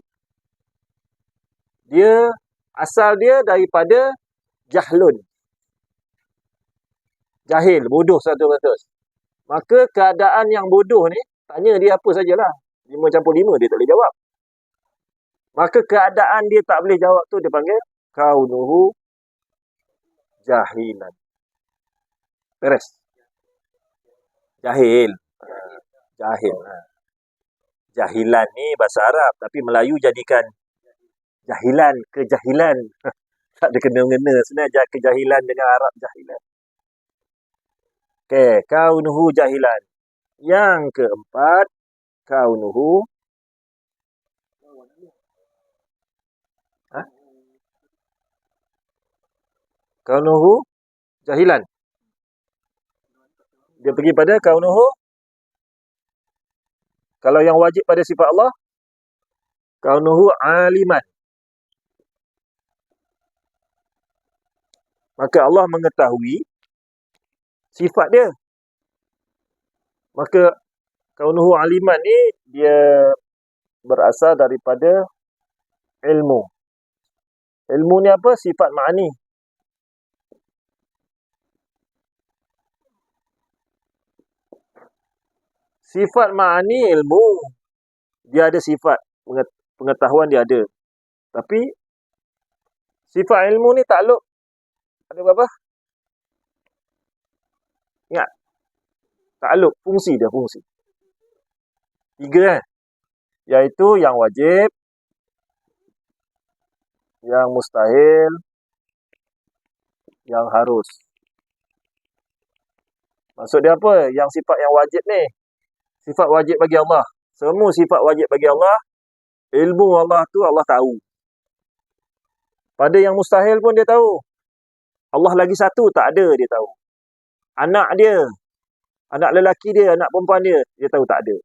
dia asal dia daripada jahlun. Jahil, bodoh 100%. Maka keadaan yang bodoh ni, tanya dia apa sajalah. 5 campur 5 dia tak boleh jawab. Maka keadaan dia tak boleh jawab tu dia panggil kaunuhu jahilan. Beres. Jahil. Jahil. Jahilan ni bahasa Arab. Tapi Melayu jadikan jahilan, kejahilan. Tak ada kena-mengena. Sebenarnya kejahilan dengan Arab jahilan. Okey, kaunuhu jahilan. Yang keempat, kaunuhu kaunuhu jahilan. Dia pergi pada kaunuhu. Kalau yang wajib pada sifat Allah, kaunuhu aliman. Maka Allah mengetahui sifat dia. Maka kaunuhu aliman ni dia berasal daripada ilmu. Ilmu ni apa? Sifat ma'ani. Sifat ma'ani ilmu. Dia ada sifat. Pengetahuan dia ada. Tapi sifat ilmu ni takluk. Ada berapa? Ingat. Takluk. Fungsi dia. Fungsi. 3 kan? Iaitu yang wajib, yang mustahil, yang harus. Maksud dia apa? Yang sifat yang wajib ni. Sifat wajib bagi Allah. Semua sifat wajib bagi Allah. Ilmu Allah tu Allah tahu. Pada yang mustahil pun dia tahu. Allah lagi satu, tak ada dia tahu. Anak dia, anak lelaki dia, anak perempuan dia tahu tak ada.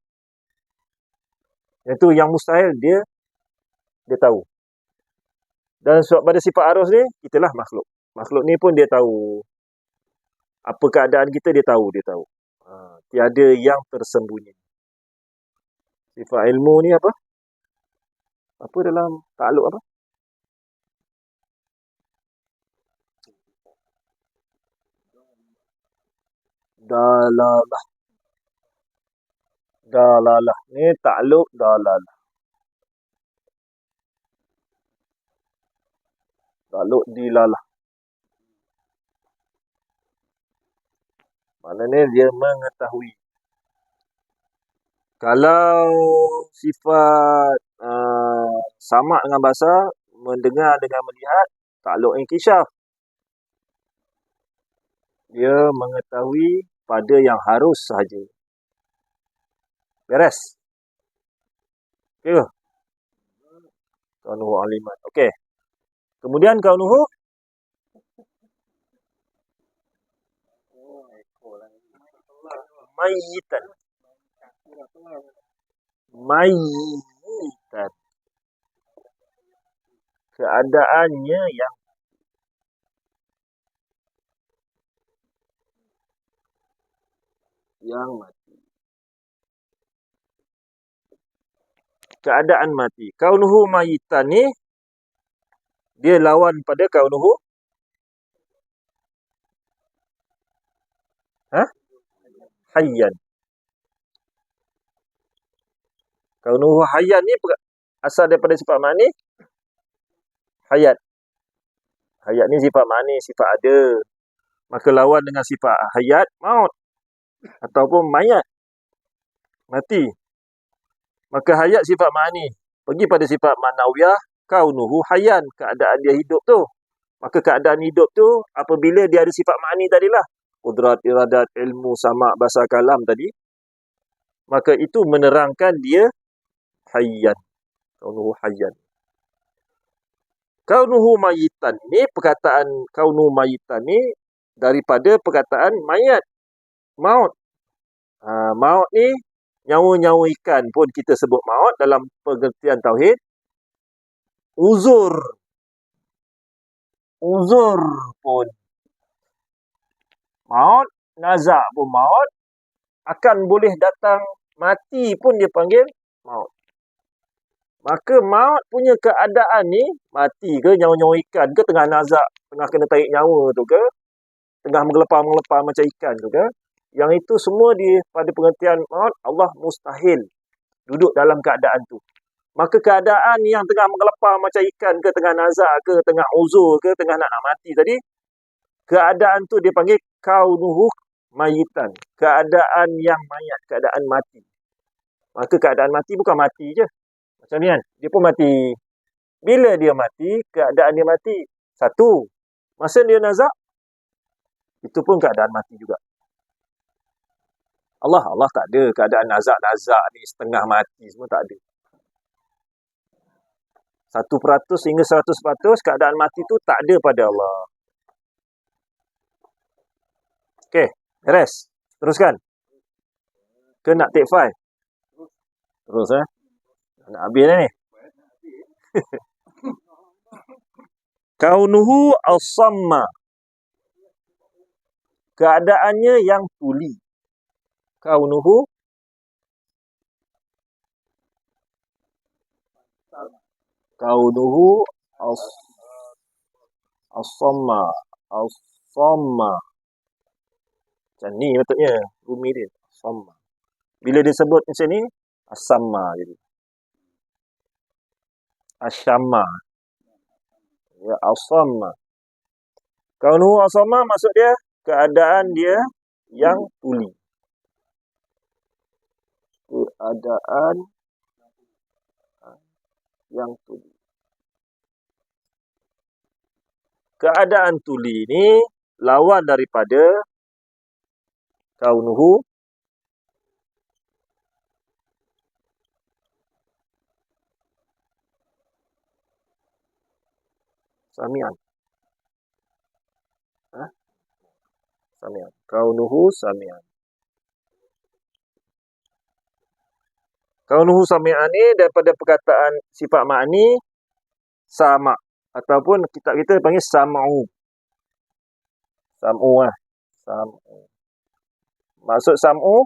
Itu yang mustahil dia tahu. Dan pada sifat arus ni, kitalah makhluk. Makhluk ni pun dia tahu. Apa keadaan kita dia tahu. Tiada yang tersembunyi. Sifat ilmu ni apa? Apa dalam takluk apa? Dalalah. Dalalah. Ni takluk dalalah. Takluk dilalah. Maknanya dia mengetahui. Kalau sifat sama dengan bahasa, mendengar dengan melihat, takluk inkishaf. Dia mengetahui pada yang harus sahaja. Beres? Okey ke? Kaunuhu aliman. Okey. Kemudian kaunuhu mayyitan. Mayyitan. Keadaannya yang mati. Keadaan mati. Kaunuhu mayyitan ni dia lawan pada kaunuhu hayyan. Kaunuhu hayyan ni asal daripada sifat ma'ani hayat. Hayat ni sifat ma'ani, sifat ada. Maka lawan dengan sifat hayat, maut. Ataupun mayat. Mati. Maka hayat sifat ma'ani. Pergi pada sifat ma'nawiyah, kaunuhu hayyan. Keadaan dia hidup tu. Maka keadaan hidup tu, apabila dia ada sifat ma'ani tadilah. Qudrat, iradat, ilmu, sama', bahasa kalam tadi. Maka itu menerangkan dia hayyan. Kaunuhu hayyan. Kaunuhu mayyitan ni, perkataan kaunuhu mayyitan ni daripada perkataan mayat. Maut. Maut ni, nyawa-nyawa ikan pun kita sebut maut dalam pengertian tauhid. Uzur pun maut. Nazak pun maut. Akan boleh datang mati pun dia panggil maut. Maka maut punya keadaan ni, mati ke, nyawa-nyawa ikan ke, tengah nazak, tengah kena tarik nyawa tu ke, tengah menggelepar-menggelepar macam ikan tu ke, yang itu semua pada pengertian maut, Allah mustahil duduk dalam keadaan tu. Maka keadaan yang tengah menggelepar macam ikan ke, tengah nazak ke, tengah uzur ke, tengah nak mati tadi, keadaan tu dia panggil kaunuhu mayitan. Keadaan yang mayat, keadaan mati. Maka keadaan mati bukan mati je. Macam ni kan, dia pun mati. Bila dia mati, keadaan dia mati. Satu, masa dia nazak, itu pun keadaan mati juga. Allah tak ada keadaan nazak ni, setengah mati, semua tak ada. 1% hingga 100% keadaan mati tu tak ada pada Allah. Okey, beres. Teruskan. Ke nak take 5? Terus nak habis dah ni. Kaunuhu as-samma. Keadaannya yang tuli. Kaunuhu as-samma. As-samma. Macam ni patutnya. Rumi dia. As-samma. Bila dia sebut macam ni, as-samma jadi. As-samma. Ya, as-samma. Kaunuhu as-samma maksud dia keadaan dia yang tuli. Keadaan yang tuli. Keadaan tuli ni lawan daripada kaunuhu samian. Samian. Kaunuhu samian. Kaunuhu samian ni daripada perkataan sifat ma'ni sama ataupun kita panggil sam'u. Sam'u Sam'u. Maksud sam'u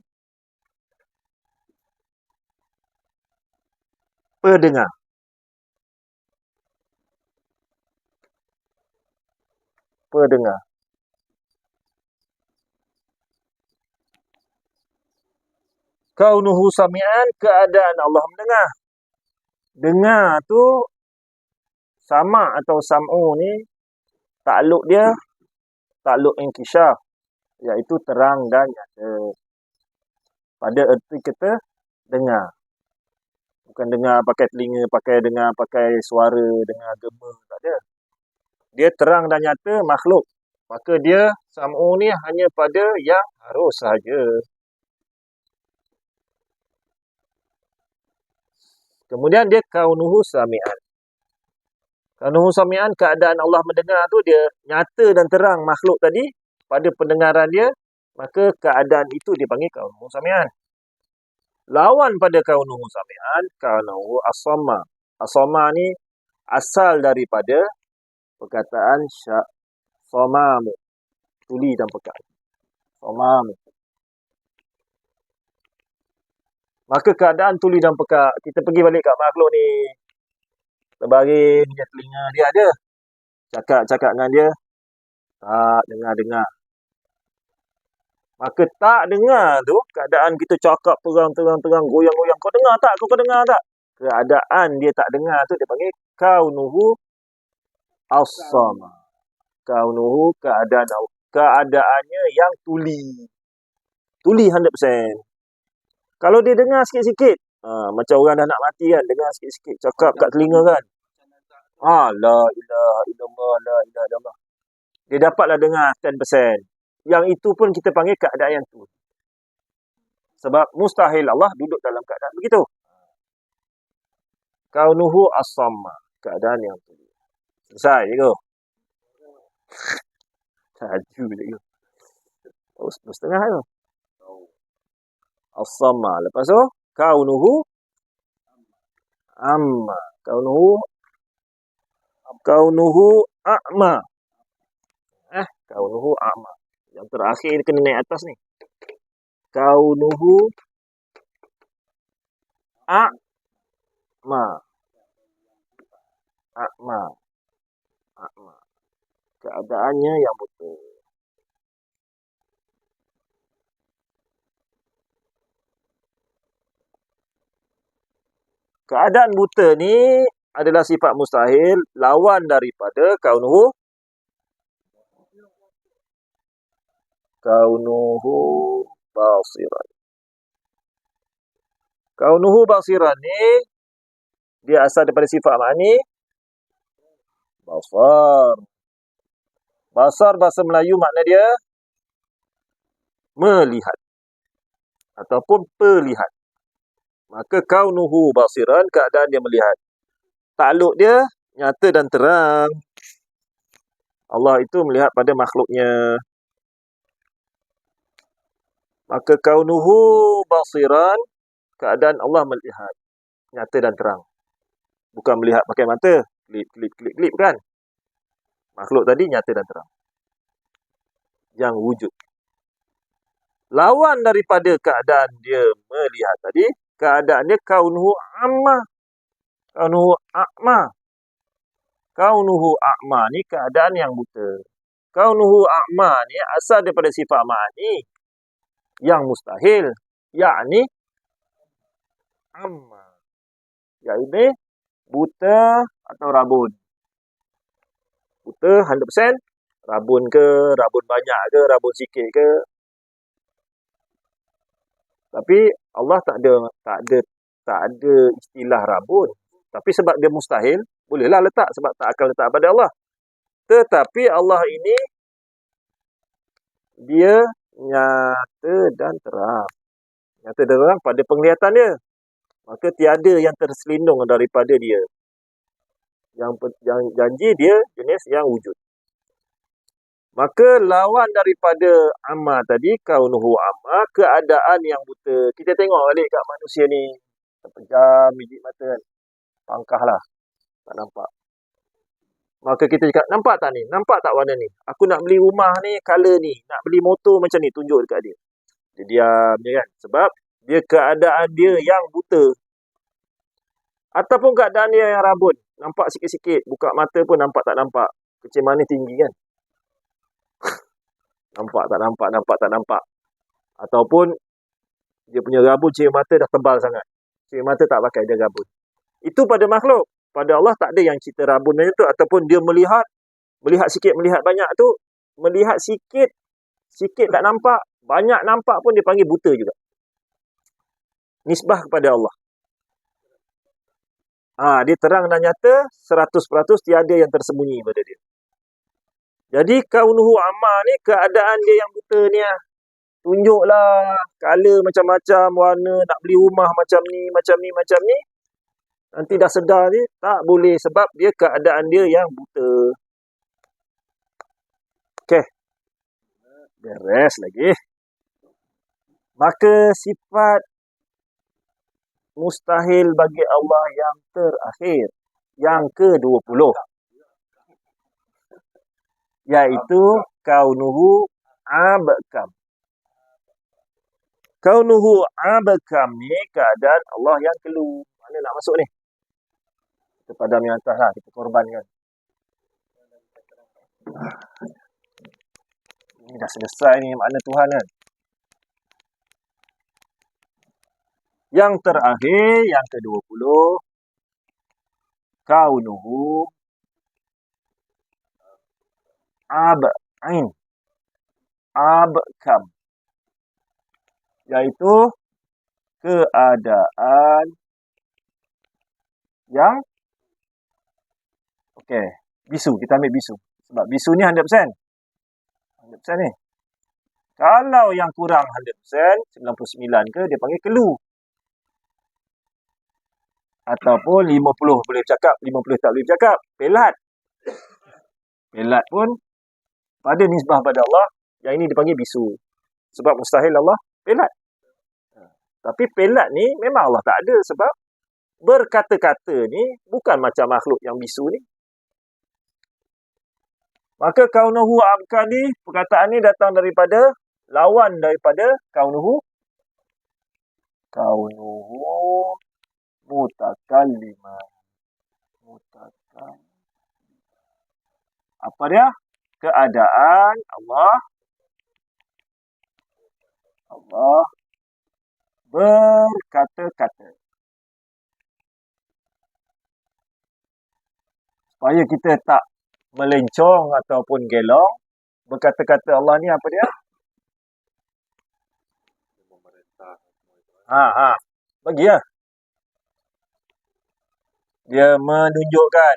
pendengar. Pendengar. Kaunuhu samian keadaan Allah mendengar. Dengar tu sama atau sam'u ni takluk dia takluk inkisyaf, iaitu terang dan nyata. Pada erti kita dengar. Bukan dengar pakai telinga, dengar pakai suara, dengar gema, tak ada. Dia terang dan nyata makhluk. Maka dia sam'u ni hanya pada yang harus sahaja. Kemudian dia kaunuhu sami'an. Kaunuhu sami'an, keadaan Allah mendengar tu dia nyata dan terang makhluk tadi pada pendengaran dia, maka keadaan itu dipanggil kaunuhu sami'an. Lawan pada kaunuhu sami'an, kaunuhu as-samma. As-samma ni asal daripada perkataan samamu. Tuli dan pekat. Samamu. Maka keadaan tuli dan pekat, kita pergi balik kat makhluk ni. Terbaring je telinga dia ada. Cakap dengan dia, tak dengar. Maka tak dengar tu, keadaan kita cakap terang, goyang-goyang. Kau dengar tak? Kau dengar tak? Keadaan dia tak dengar tu, dia panggil kaunuhu as-samma. Kaunuhu keadaannya yang tuli. Tuli 100%. Kalau dia dengar sikit-sikit, macam orang dah nak mati kan, dengar sikit-sikit, cakap kat telinga kan. La ilaha illallah, la ilaha illallah. Dia dapatlah dengar 10%. Yang itu pun kita panggil keadaan yang tuli. Sebab mustahil Allah duduk dalam keadaan begitu. Kaunuhu as-samma, keadaan yang tuli. Selesai je ke? Taju je ke? Terus setengah tu. As-samma. Lepas tu, kaunuhu amma. Kaunuhu a'ma. Kaunuhu a'ma. Yang terakhir ni kena naik atas ni. Kaunuhu a'ma. A'ma. Keadaannya yang buta. Keadaan buta ni adalah sifat mustahil, lawan daripada kaunuhu basiran. Kaunuhu basiran ni dia asal daripada sifat ma'ni basar. Basar bahasa Melayu makna dia melihat ataupun perlihat. Maka kaunuhu basiran, keadaan dia melihat. Takluk dia nyata dan terang. Allah itu melihat pada makhluknya. Maka kaunuhu basiran, keadaan Allah melihat nyata dan terang. Bukan melihat pakai mata, klip kan. Makhluk tadi nyata dan terang. Yang wujud. Lawan daripada keadaan dia melihat tadi, keadaannya kaunuhu amma. Kaunuhu a'ma. Kaunuhu a'ma ni keadaan yang buta. Kaunuhu a'ma ni asal daripada sifat ma'ani yang mustahil, yakni amma, yakni buta atau rabun. Buta 100%, rabun ke, rabun banyak ke, rabun sikit ke. Tapi Allah tak ada istilah rabun. Tapi sebab dia mustahil, bolehlah letak sebab tak akan letak pada Allah. Tetapi Allah ini dia nyata dan terang. Nyata dan terang pada penglihatan dia. Maka tiada yang terselindung daripada dia. Yang janji dia jenis yang wujud. Maka lawan daripada amma tadi, kaunuhu amma, keadaan yang buta. Kita tengok balik kat manusia ni, terpejam biji mata kan. Pangkah lah. Tak nampak. Maka kita cakap, nampak tak ni? Nampak tak warna ni? Aku nak beli rumah ni, color ni. Nak beli motor macam ni, tunjuk dekat dia. Dia diam je kan. Sebab dia keadaan dia yang buta. Ataupun keadaan dia yang rabun. Nampak sikit-sikit. Buka mata pun nampak tak nampak. Kecil manis tinggi kan. Nampak tak nampak. Ataupun dia punya rabun cahaya mata dah tebal sangat. Cahaya mata tak pakai, dia rabun. Itu pada makhluk. Pada Allah tak ada yang cerita rabun macam tu. Ataupun dia melihat sikit, melihat banyak tu. Melihat sikit tak nampak. Banyak nampak pun dia panggil buta juga. Nisbah kepada Allah. Dia terang dan nyata, 100% tiada yang tersembunyi pada dia. Jadi kaunuhu amma ni keadaan dia yang buta ni lah. Tunjuklah color macam-macam, warna, nak beli rumah macam ni. Nanti dah sedar ni, tak boleh sebab dia keadaan dia yang buta. Okey. Beres lagi. Maka sifat mustahil bagi Allah yang terakhir, yang ke-20. Iaitu kaunuhu abkam. Kaunuhu abkam ni keadaan Allah yang kelu. Mana nak masuk ni? Kita padam yang atas lah. Kita korbankan. Ini dah selesai ni makna Tuhan kan. Yang terakhir, yang ke-20. Kaunuhu abkam. Iaitu keadaan yang bisu. Kita ambil bisu. Sebab bisu ni 100%. 100% ni. Kalau yang kurang 100%, 99 ke, dia panggil kelu. Ataupun 50 boleh bercakap, 50 tak boleh bercakap. Pelat. Pelat pun pada nisbah pada Allah, yang ini dipanggil bisu. Sebab mustahil Allah pelat. Tapi pelat ni memang Allah tak ada sebab berkata-kata ni bukan macam makhluk yang bisu ni. Maka kaunuhu abkam ni, perkataan ni datang daripada lawan daripada kaunuhu mutakalliman. Apa dia? Keadaan Allah berkata-kata. Supaya kita tak melencong ataupun gelong, berkata-kata Allah ni apa dia? Bagi lah. Dia menunjukkan,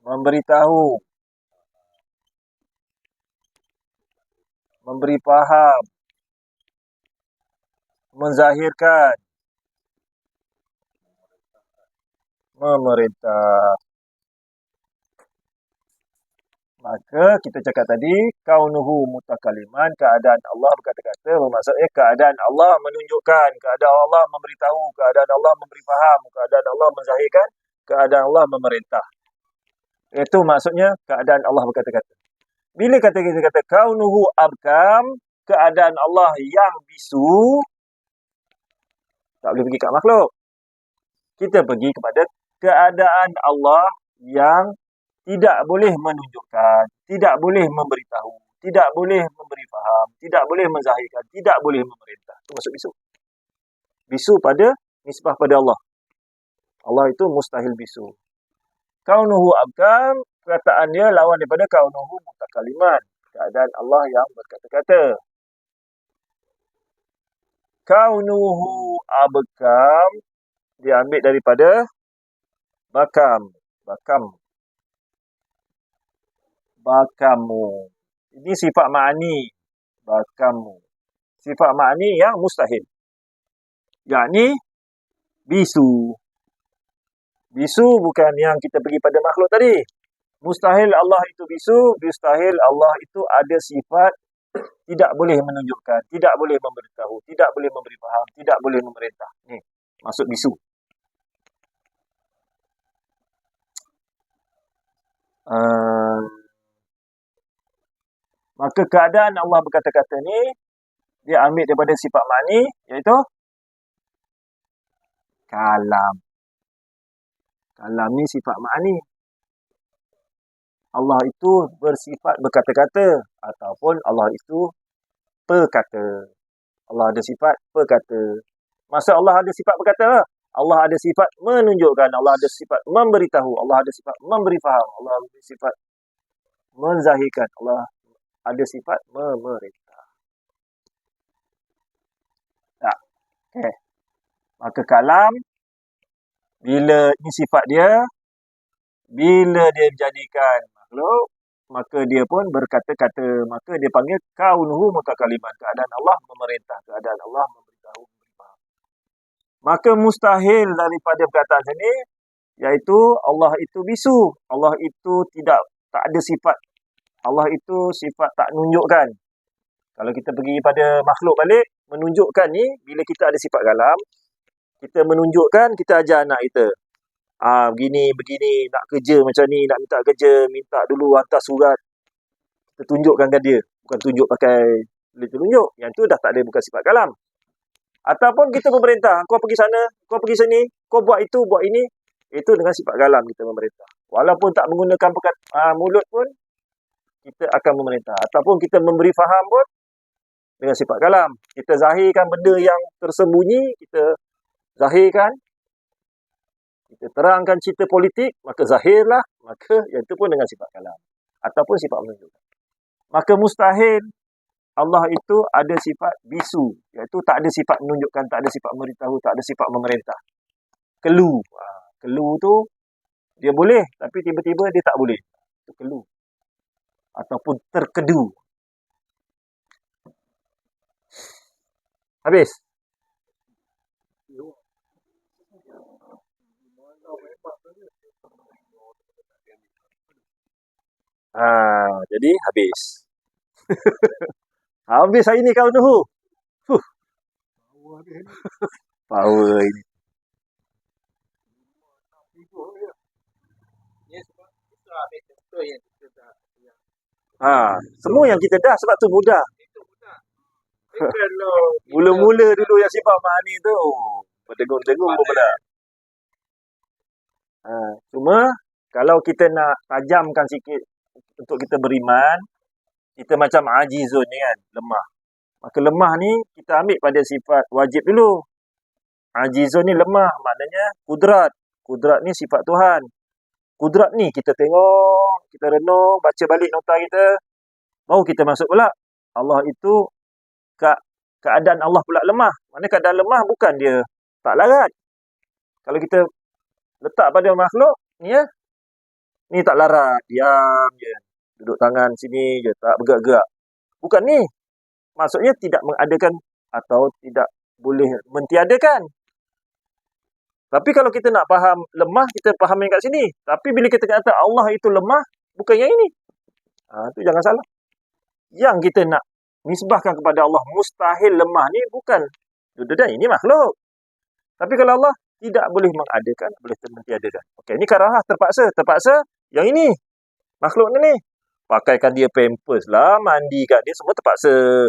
memberitahu, memberi faham, menzahirkan, memerintah. Maka kita cakap tadi, kaunuhu mutakaliman, keadaan Allah berkata-kata, bermaksudnya keadaan Allah menunjukkan, keadaan Allah memberitahu, keadaan Allah memberi faham, keadaan Allah menzahirkan, keadaan Allah memerintah. Itu maksudnya keadaan Allah berkata-kata. Bila kita kata kaunuhu abkam, keadaan Allah yang bisu, tak boleh pergi kat makhluk. Kita pergi kepada keadaan Allah yang tidak boleh menunjukkan, tidak boleh memberitahu, tidak boleh memberi faham, tidak boleh menzahirkan, tidak boleh memerintah. Itu maksud bisu. Bisu pada nisbah pada Allah. Allah itu mustahil bisu. Kaunuhu abkam, perkataan dia lawan daripada kaunuhu mutakaliman, keadaan Allah yang berkata-kata. Kaunuhu abkam diambil daripada bakam. Bakamu. Ini sifat ma'ani. Bakamu. Sifat ma'ani yang mustahil. Yakni bisu. Bisu bukan yang kita pergi pada makhluk tadi. Mustahil Allah itu bisu. Mustahil Allah itu ada sifat tidak boleh menunjukkan, tidak boleh memberitahu, tidak boleh memberi faham, tidak boleh memerintah. Ni maksud bisu. Maka keadaan Allah berkata-kata ni, dia ambil daripada sifat ma'ni, iaitu kalam. Kalam ni sifat ma'ni. Allah itu bersifat berkata-kata, ataupun Allah itu perkata. Allah ada sifat perkata. Masa Allah ada sifat berkata, Allah ada sifat menunjukkan, Allah ada sifat memberitahu, Allah ada sifat memberi faham, Allah ada sifat menzahirkan, Allah ada sifat memerintah. Tak. Okay. Maka kalam, bila ini sifat dia, bila dia dijadikan makhluk, maka dia pun berkata-kata. Maka dia panggil kaunuhu mutakaliman. Keadaan Allah memerintah, keadaan Allah memberitahu, memberi faham. Maka mustahil daripada perkataan sini, iaitu Allah itu bisu. Allah itu tak ada sifat. Allah itu sifat tak menunjukkan. Kalau kita pergi pada makhluk balik, menunjukkan ni, bila kita ada sifat kalam, kita menunjukkan, kita ajar anak kita. Begini, nak kerja macam ni, nak minta kerja, minta dulu hantar surat. Kita tunjukkan ke dia. Bukan tunjuk pakai boleh tunjuk. Yang tu dah tak ada, bukan sifat kalam. Ataupun kita memerintah, kau pergi sana, kau pergi sini, kau buat itu, buat ini. Itu dengan sifat kalam kita memerintah. Walaupun tak menggunakan mulut pun, kita akan memerintah. Ataupun kita memberi faham pun, dengan sifat kalam. Kita zahirkan benda yang tersembunyi, kita zahirkan. Kita terangkan cerita politik, maka zahirlah. Maka yang itu pun dengan sifat kalam. Ataupun sifat menunjukkan. Maka mustahil Allah itu ada sifat bisu. Iaitu tak ada sifat menunjukkan, tak ada sifat memberitahu, tak ada sifat memerintah. Kelu. Kelu tu, dia boleh. Tapi tiba-tiba dia tak boleh. Itu kelu. Ataupun terkedu. Habis. Jadi habis. Habis hari ni kau Nuhu. Power ini. Semua yang kita dah sebab tu mudah. Mula-mula dulu yang sifat ma'ani tu, berdengung-dengung pun pada. Cuma kalau kita nak tajamkan sikit untuk kita beriman, kita macam ajizun ni kan, lemah. Maka lemah ni kita ambil pada sifat wajib dulu. Ajizun ni lemah, maknanya kudrat. Kudrat ni sifat Tuhan. Kudrat ni kita tengok, kita renung, baca balik nota kita, baru kita masuk pula. Allah itu, keadaan Allah pula lemah. Maknanya keadaan lemah bukan dia tak larat. Kalau kita letak pada makhluk, ni ya, ni tak larat, diam je. Duduk tangan sini je, tak bergerak-gerak. Bukan ni. Maksudnya tidak mengadakan atau tidak boleh mentiadakan. Tapi kalau kita nak faham lemah, kita faham yang kat sini. Tapi bila kita kata Allah itu lemah, bukan yang ini. Itu jangan salah. Yang kita nak nisbahkan kepada Allah mustahil lemah ni bukan ini makhluk. Tapi kalau Allah tidak boleh mengadakan, boleh mentiadakan. Okey, ini karahah terpaksa yang ini makhluk ni pakaikan dia pampers lah, mandi kat dia, semua terpaksa.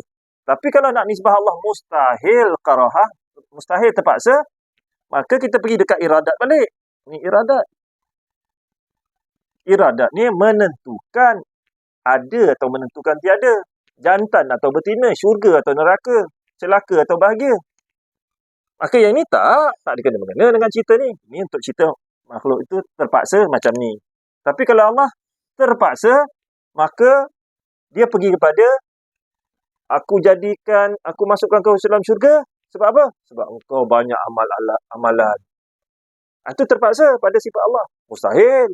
Tapi kalau nak nisbah Allah mustahil karahah, mustahil terpaksa, maka kita pergi dekat iradat balik. Ni iradat. Iradat ni menentukan ada atau menentukan tiada, jantan atau betina, syurga atau neraka, celaka atau bahagia. Maka yang ni tak ada kena-mengena dengan cerita ni. Ini untuk cerita makhluk itu terpaksa macam ni. Tapi kalau Allah terpaksa, maka dia pergi kepada aku masukkan kau dalam syurga. Sebab apa? Sebab engkau banyak amalan. Itu terpaksa pada sifat Allah. Mustahil.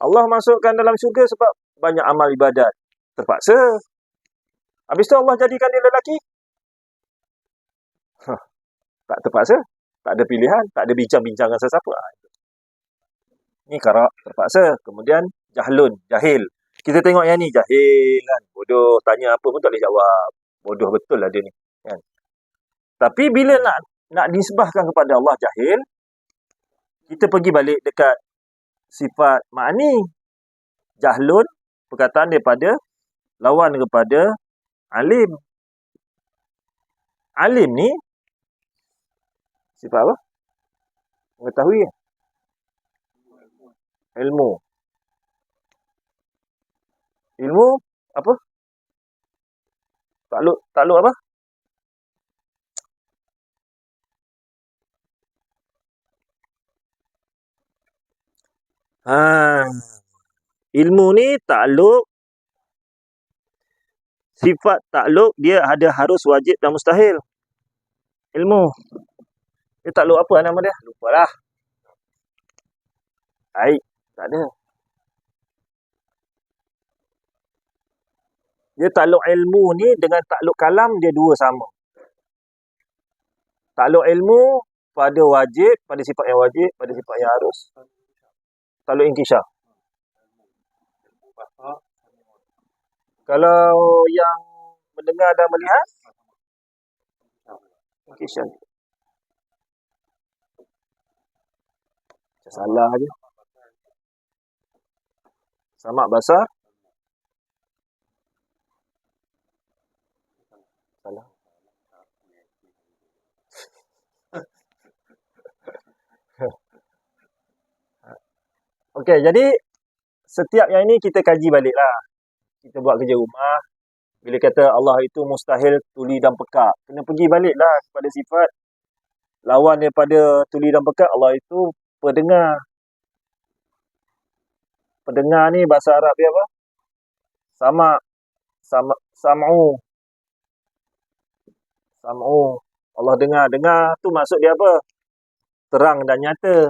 Allah masukkan dalam syurga sebab banyak amal ibadat. Terpaksa. Habis tu Allah jadikan dia lelaki. Tak terpaksa. Tak ada pilihan. Tak ada bincang-bincang dengan sesiapa. Ini karak terpaksa. Kemudian jahil. Kita tengok yang ni jahil kan. Bodoh. Tanya apa pun tak boleh jawab. Bodoh betul lah dia ni. Kan? Tapi bila nak disebahkan kepada Allah jahil, kita pergi balik dekat sifat ma'ni. Jahlun, perkataan daripada lawan kepada alim. Alim ni sifat apa? Mengetahui. Ilmu apa? Takluk apa? Ilmu ni takluk. Sifat takluk dia ada harus, wajib dan mustahil. Ilmu. Dia takluk apa nama dia? Lupalah. Tak ada. Dia takluk ilmu ni dengan takluk kalam dia dua sama. Takluk ilmu pada wajib, pada sifat yang wajib, pada sifat yang harus. Takluk inkishaf. Kalau yang mendengar dan melihat, inkishaf. Salah je. Samak basar. Salah. Okey, jadi setiap yang ini kita kaji balik lah. Kita buat kerja rumah. Bila kata Allah itu mustahil, tuli dan pekak. Kena pergi balik lah kepada sifat. Lawan daripada tuli dan pekak, Allah itu pendengar. Pendengar ni bahasa Arab dia apa? Sam'u. Allah dengar. Dengar tu maksud dia apa? Terang dan nyata.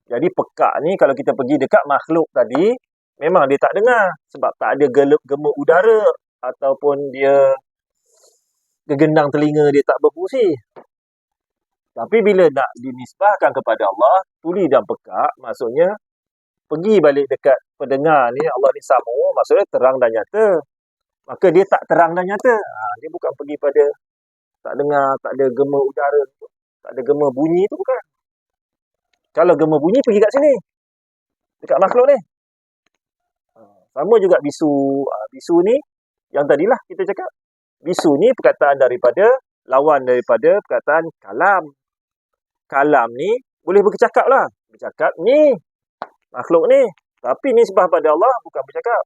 Jadi pekak ni kalau kita pergi dekat makhluk tadi, memang dia tak dengar. Sebab tak ada gemuk udara ataupun dia gegendang telinga dia tak berfungsi. Tapi bila nak dinisbahkan kepada Allah, tuli dan pekak, maksudnya pergi balik dekat pendengar ni, Allah ni samu, maksudnya terang dan nyata. Maka dia tak terang dan nyata. Dia bukan pergi pada tak dengar, tak ada gema udara, tak ada gema bunyi tu bukan. Kalau gema bunyi pergi kat sini. Dekat makhluk ni. Sama juga bisu. Bisu ni, yang tadilah kita cakap. Bisu ni perkataan daripada, lawan daripada perkataan kalam. Kalam ni boleh bercakap lah. Bercakap ni, makhluk ni. Tapi nisbah pada Allah bukan bercakap.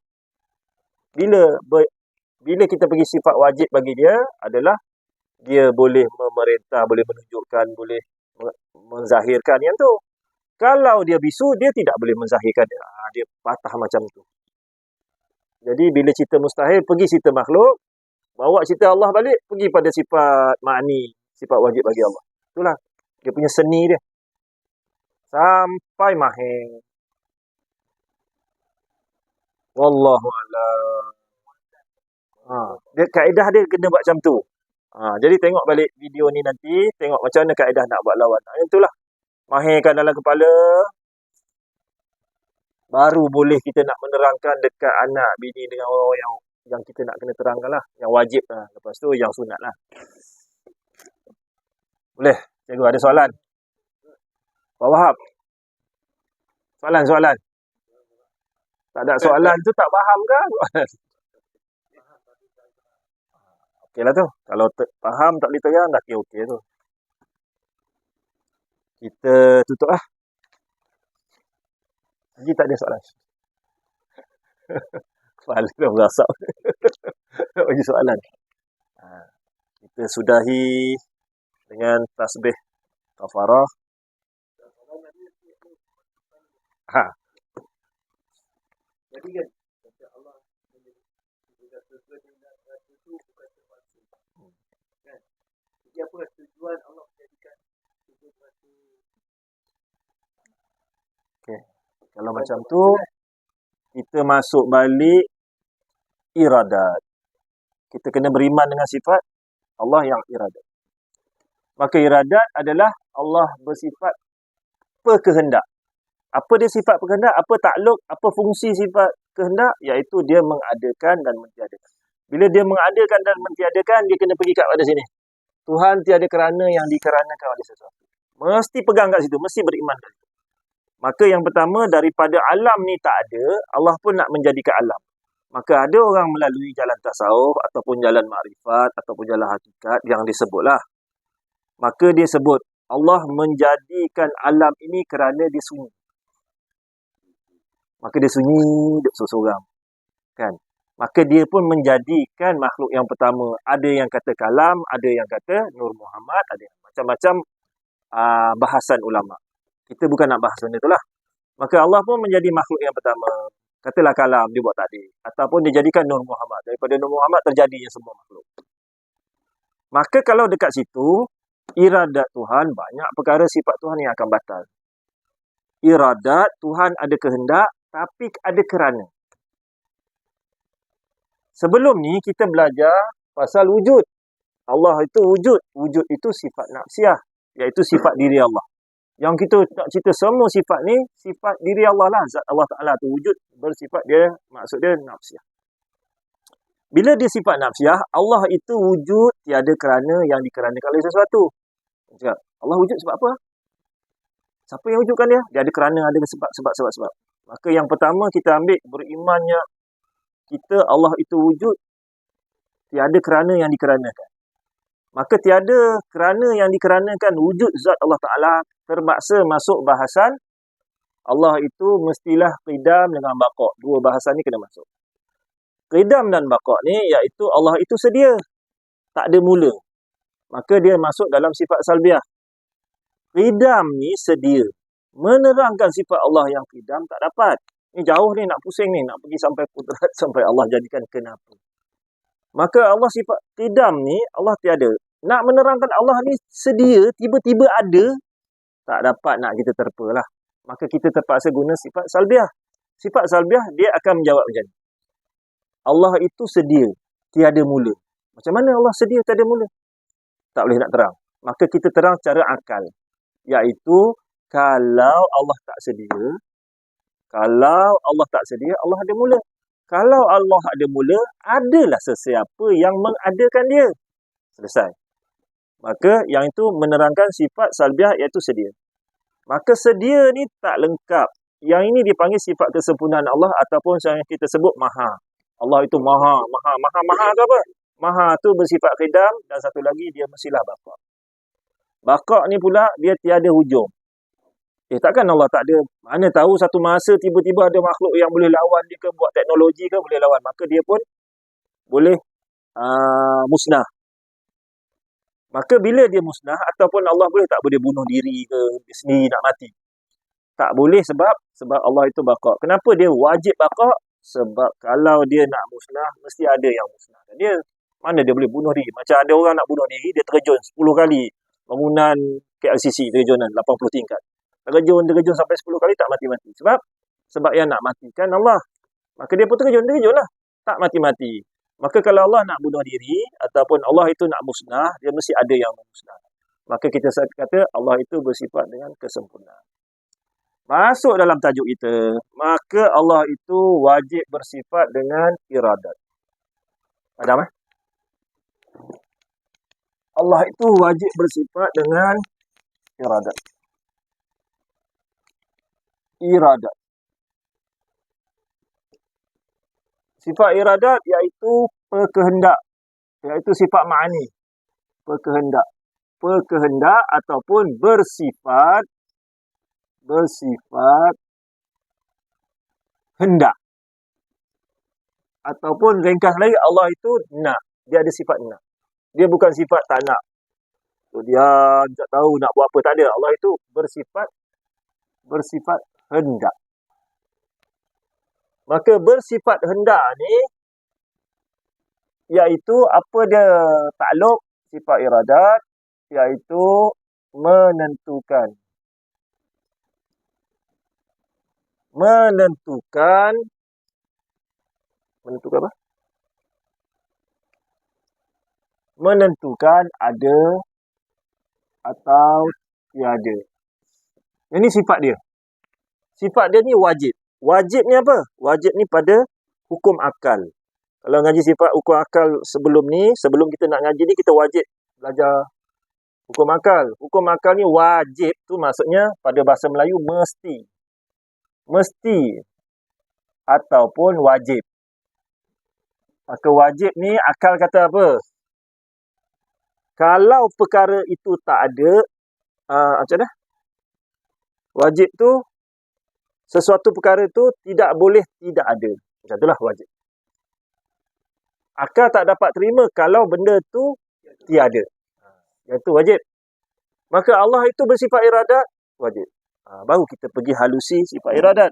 Bila kita pergi sifat wajib bagi dia adalah dia boleh memerintah, boleh menunjukkan, boleh menzahirkan yang tu. Kalau dia bisu, dia tidak boleh menzahirkan. Dia patah macam tu. Jadi bila cerita mustahil, pergi cerita makhluk, bawa cerita Allah balik, pergi pada sifat ma'ni, sifat wajib bagi Allah. Itulah dia punya seni dia. Sampai mahir. Wallahualam. Kaedah dia kena buat macam tu. Jadi tengok balik video ni nanti, tengok macam mana kaedah nak buat lawan. Itulah. Mahirkan dalam kepala. baru boleh kita nak menerangkan dekat anak, bini dengan orang yang kita nak kena terangkan lah. Yang wajib lah. Lepas tu yang sunat lah. Boleh? Cikgu ada soalan? Pak Wahab? Soalan? Tak ada soalan tu tak faham ke? Okey lah tu. Kalau faham tak boleh terang, dah okey tu. Kita tutup lah. Lagi tak ada soalan. Kepala dah berasap. Bagi soalan. Kita sudahi dengan tasbih kafarah. Jadi kan, kata Allah menjadi sesuatu yang itu bukan terpaksa. Kan? Jadi apa tujuan Allah menjadikan sesuatu? Okey. Kalau macam tu, kita masuk balik iradat. Kita kena beriman dengan sifat Allah yang iradat. Maka iradat adalah Allah bersifat berkehendak. Apa dia sifat berkehendak? Apa takluk? Apa fungsi sifat kehendak? Iaitu dia mengadakan dan mentiadakan. Bila dia mengadakan dan mentiadakan, dia kena pergi kat pada sini. Tuhan tiada kerana yang dikeranakan oleh sesuatu. Mesti pegang kat situ. Mesti beriman kat situ. Maka yang pertama, daripada alam ni tak ada, Allah pun nak menjadikan alam. Maka ada orang melalui jalan tasawuf ataupun jalan makrifat ataupun jalan hakikat yang disebutlah. Maka dia sebut Allah menjadikan alam ini kerana dia sunyi. Maka dia sunyi, dia seorang. Kan? Maka dia pun menjadikan makhluk yang pertama. Ada yang kata kalam, ada yang kata Nur Muhammad, ada yang macam-macam bahasan ulama. Kita bukan nak bahas benda itulah. Maka Allah pun menjadi makhluk yang pertama. Katalah kalam, dia buat tadi. Ataupun dia jadikan Nur Muhammad. Daripada Nur Muhammad terjadinya semua makhluk. Maka kalau dekat situ, iradat Tuhan, banyak perkara sifat Tuhan yang akan batal. Iradat, Tuhan ada kehendak, tapi ada kerana. Sebelum ni, kita belajar pasal wujud. Allah itu wujud. Wujud itu sifat nafsiah. Iaitu sifat diri Allah. Yang kita nak cerita semua sifat ni, sifat diri Allah lah. Zat Allah Ta'ala tu wujud. Bersifat dia, maksud dia nafsiah. Bila dia sifat nafsiah, Allah itu wujud tiada kerana yang dikeranakan oleh sesuatu. Allah wujud sebab apa? Siapa yang wujudkan dia? Dia ada kerana, ada sebab. Maka yang pertama kita ambil berimannya kita Allah itu wujud tiada kerana yang dikeranakan. Maka tiada kerana yang dikeranakan wujud zat Allah Ta'ala terpaksa masuk bahasan Allah itu mestilah qidam dengan baqa'. Dua bahasan ni kena masuk. Qidam dan baqa' ni iaitu Allah itu sedia. Tak ada mula. Maka dia masuk dalam sifat salbiah. Qidam ni sedia. Menerangkan sifat Allah yang qidam tak dapat. Ni jauh ni, nak pusing ni. Nak pergi sampai kudrat, sampai Allah jadikan kenapa. Maka Allah sifat qidam ni, Allah tiada. Nak menerangkan Allah ni sedia, tiba-tiba ada, tak dapat nak kita terpa lah. Maka kita terpaksa guna sifat salbiah. Sifat salbiah, dia akan menjawab macam ni. Allah itu sedia, tiada mula. Macam mana Allah sedia, tiada mula? Tak boleh nak terang. Maka kita terang secara akal. Iaitu, kalau Allah tak sedia, Allah ada mula. Kalau Allah ada mula, adalah sesiapa yang mengadakan dia. Selesai. Maka yang itu menerangkan sifat salbiah iaitu sedia. Maka sedia ni tak lengkap. Yang ini dipanggil sifat kesempurnaan Allah ataupun yang kita sebut maha. Allah itu maha. Maha tu apa? Maha tu bersifat qidam dan satu lagi dia mestilah baqa'. Baqa' ni pula dia tiada hujung. Takkan Allah tak ada. Mana tahu satu masa tiba-tiba ada makhluk yang boleh lawan dia ke, buat teknologi ke boleh lawan. Maka dia pun boleh musnah. Maka bila dia musnah, ataupun Allah boleh tak boleh bunuh diri ke, dia sendiri nak mati. Tak boleh sebab Allah itu baqa'. Kenapa dia wajib baqa'? Sebab kalau dia nak musnah, mesti ada yang musnah. Dia, mana dia boleh bunuh diri? Macam ada orang nak bunuh diri, dia terjun 10 kali. Bangunan KLCC, terjunan 80 tingkat. Terjun sampai 10 kali tak mati-mati. Sebab yang nak matikan Allah. Maka dia pun terjun lah. Tak mati-mati. Maka kalau Allah nak bunuh diri, ataupun Allah itu nak musnah, dia mesti ada yang memusnah. Maka kita kata Allah itu bersifat dengan kesempurnaan. masuk dalam tajuk kita. Maka Allah itu wajib bersifat dengan iradat. Adam, Allah itu wajib bersifat dengan iradat. Iradat. Sifat iradat iaitu berkehendak. Iaitu sifat ma'ani. Berkehendak. Berkehendak ataupun bersifat hendak. Ataupun ringkas lagi, Allah itu nak. Dia ada sifat nak. Dia bukan sifat tak nak. So, dia tak tahu nak buat apa. Tak ada. Allah itu bersifat hendak. Maka bersifat hendak ni, iaitu apa dia takluk sifat iradat, iaitu menentukan apa? Menentukan ada atau tiada. Ini sifat dia. Sifat dia ni wajib. Wajib ni apa? Wajib ni pada hukum akal. Kalau ngaji sifat hukum akal sebelum kita nak ngaji ni, kita wajib belajar hukum akal. Hukum akal ni wajib tu maksudnya pada bahasa Melayu mesti. Mesti ataupun wajib. Maka wajib ni akal kata apa? Kalau perkara itu tak ada, macam mana? Wajib tu, sesuatu perkara tu tidak boleh tidak ada. Macam itulah wajib. Akal tak dapat terima kalau benda tu tiada. Yang tu wajib. Maka Allah itu bersifat iradat, wajib. Baru kita pergi halusi sifat iradat.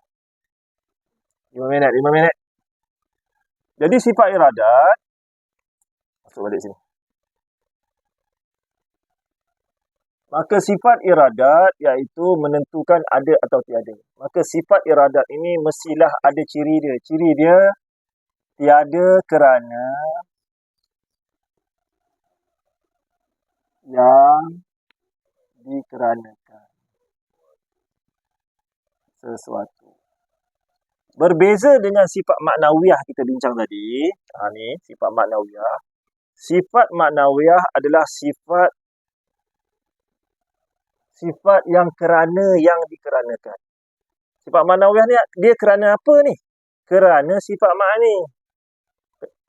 5 minit. Jadi sifat iradat, masuk balik sini. Maka sifat iradat iaitu menentukan ada atau tiada. Maka sifat iradat ini mestilah ada ciri dia. Ciri dia tiada kerana yang dikeranakan sesuatu. Berbeza dengan sifat maknawiyah kita bincang tadi. Ni sifat maknawiyah. Sifat maknawiyah adalah sifat yang kerana yang dikeranakan. Sifat maknawiyah ni dia kerana apa ni? Kerana sifat ma'ani.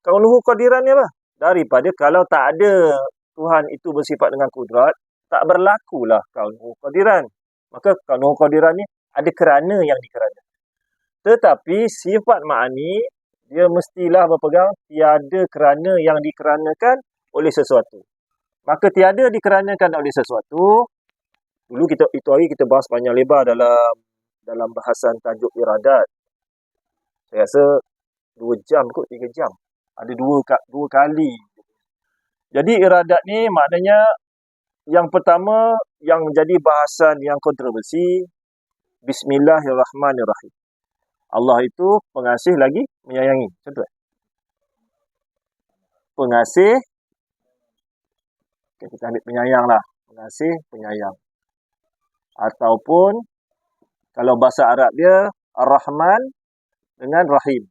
Kaunuhu qadiran ni apa? Daripada kalau tak ada Tuhan itu bersifat dengan kudrat, tak berlakulah kaunuhu qadiran. Maka kaunuhu qadiran ni ada kerana yang dikeranakan. Tetapi sifat ma'ani dia mestilah berpegang tiada kerana yang dikeranakan oleh sesuatu. Maka tiada dikeranakan oleh sesuatu. Dulu itu hari kita bahas panjang lebar dalam bahasan tajuk iradat. Saya rasa 2 jam kot, 3 jam. Ada dua kali. Jadi iradat ni maknanya yang pertama yang menjadi bahasan yang kontroversi, Bismillahirrahmanirrahim. Allah itu pengasih lagi menyayangi. Contoh. Pengasih, kita ambil penyayang lah. Pengasih, penyayang. Ataupun kalau bahasa Arab dia Ar-Rahman dengan Rahim.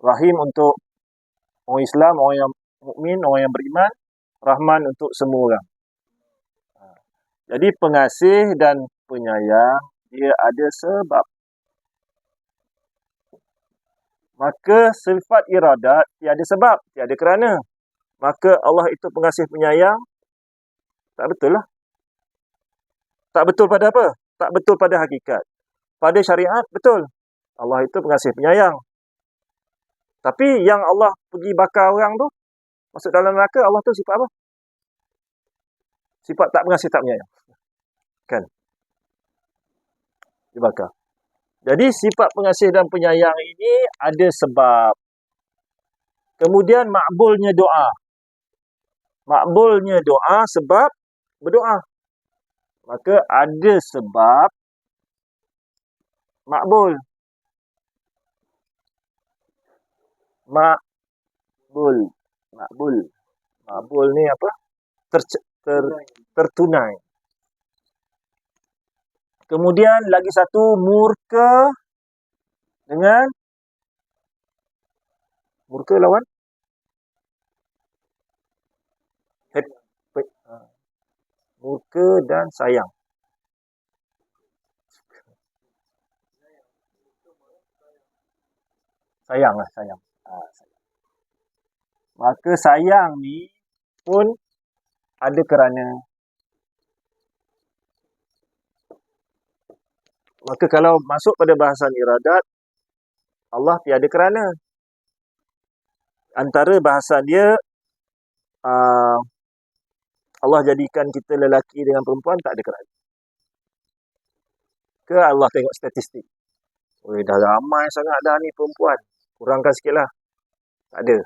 Rahim untuk orang Islam, orang yang mukmin, orang yang beriman. Rahman untuk semua orang. Jadi pengasih dan penyayang dia ada sebab. Maka sifat iradat tiada sebab, tiada kerana. Maka Allah itu pengasih penyayang, tak betul lah. Tak betul pada apa? Tak betul pada hakikat. Pada syariat, betul. Allah itu pengasih penyayang. Tapi yang Allah pergi bakar orang tu, masuk dalam neraka, Allah tu sifat apa? Sifat tak pengasih, tak penyayang. Kan? Dibakar. Jadi sifat pengasih dan penyayang ini ada sebab. Kemudian makbulnya doa. Makbulnya doa sebab berdoa. Maka ada sebab makbul. Makbul ni apa? Tertunai. Kemudian lagi satu murka dengan murka lawan murka dan sayang. Sayang lah, sayang. Sayang. Maka sayang ni pun ada kerana. Maka kalau masuk pada bahasan iradat, Allah tiada kerana. Antara bahasan dia, Allah jadikan kita lelaki dengan perempuan, tak ada kerana. Ke Allah tengok statistik. Dah ramai sangat dah ni perempuan. Kurangkan sikit lah. Tak ada.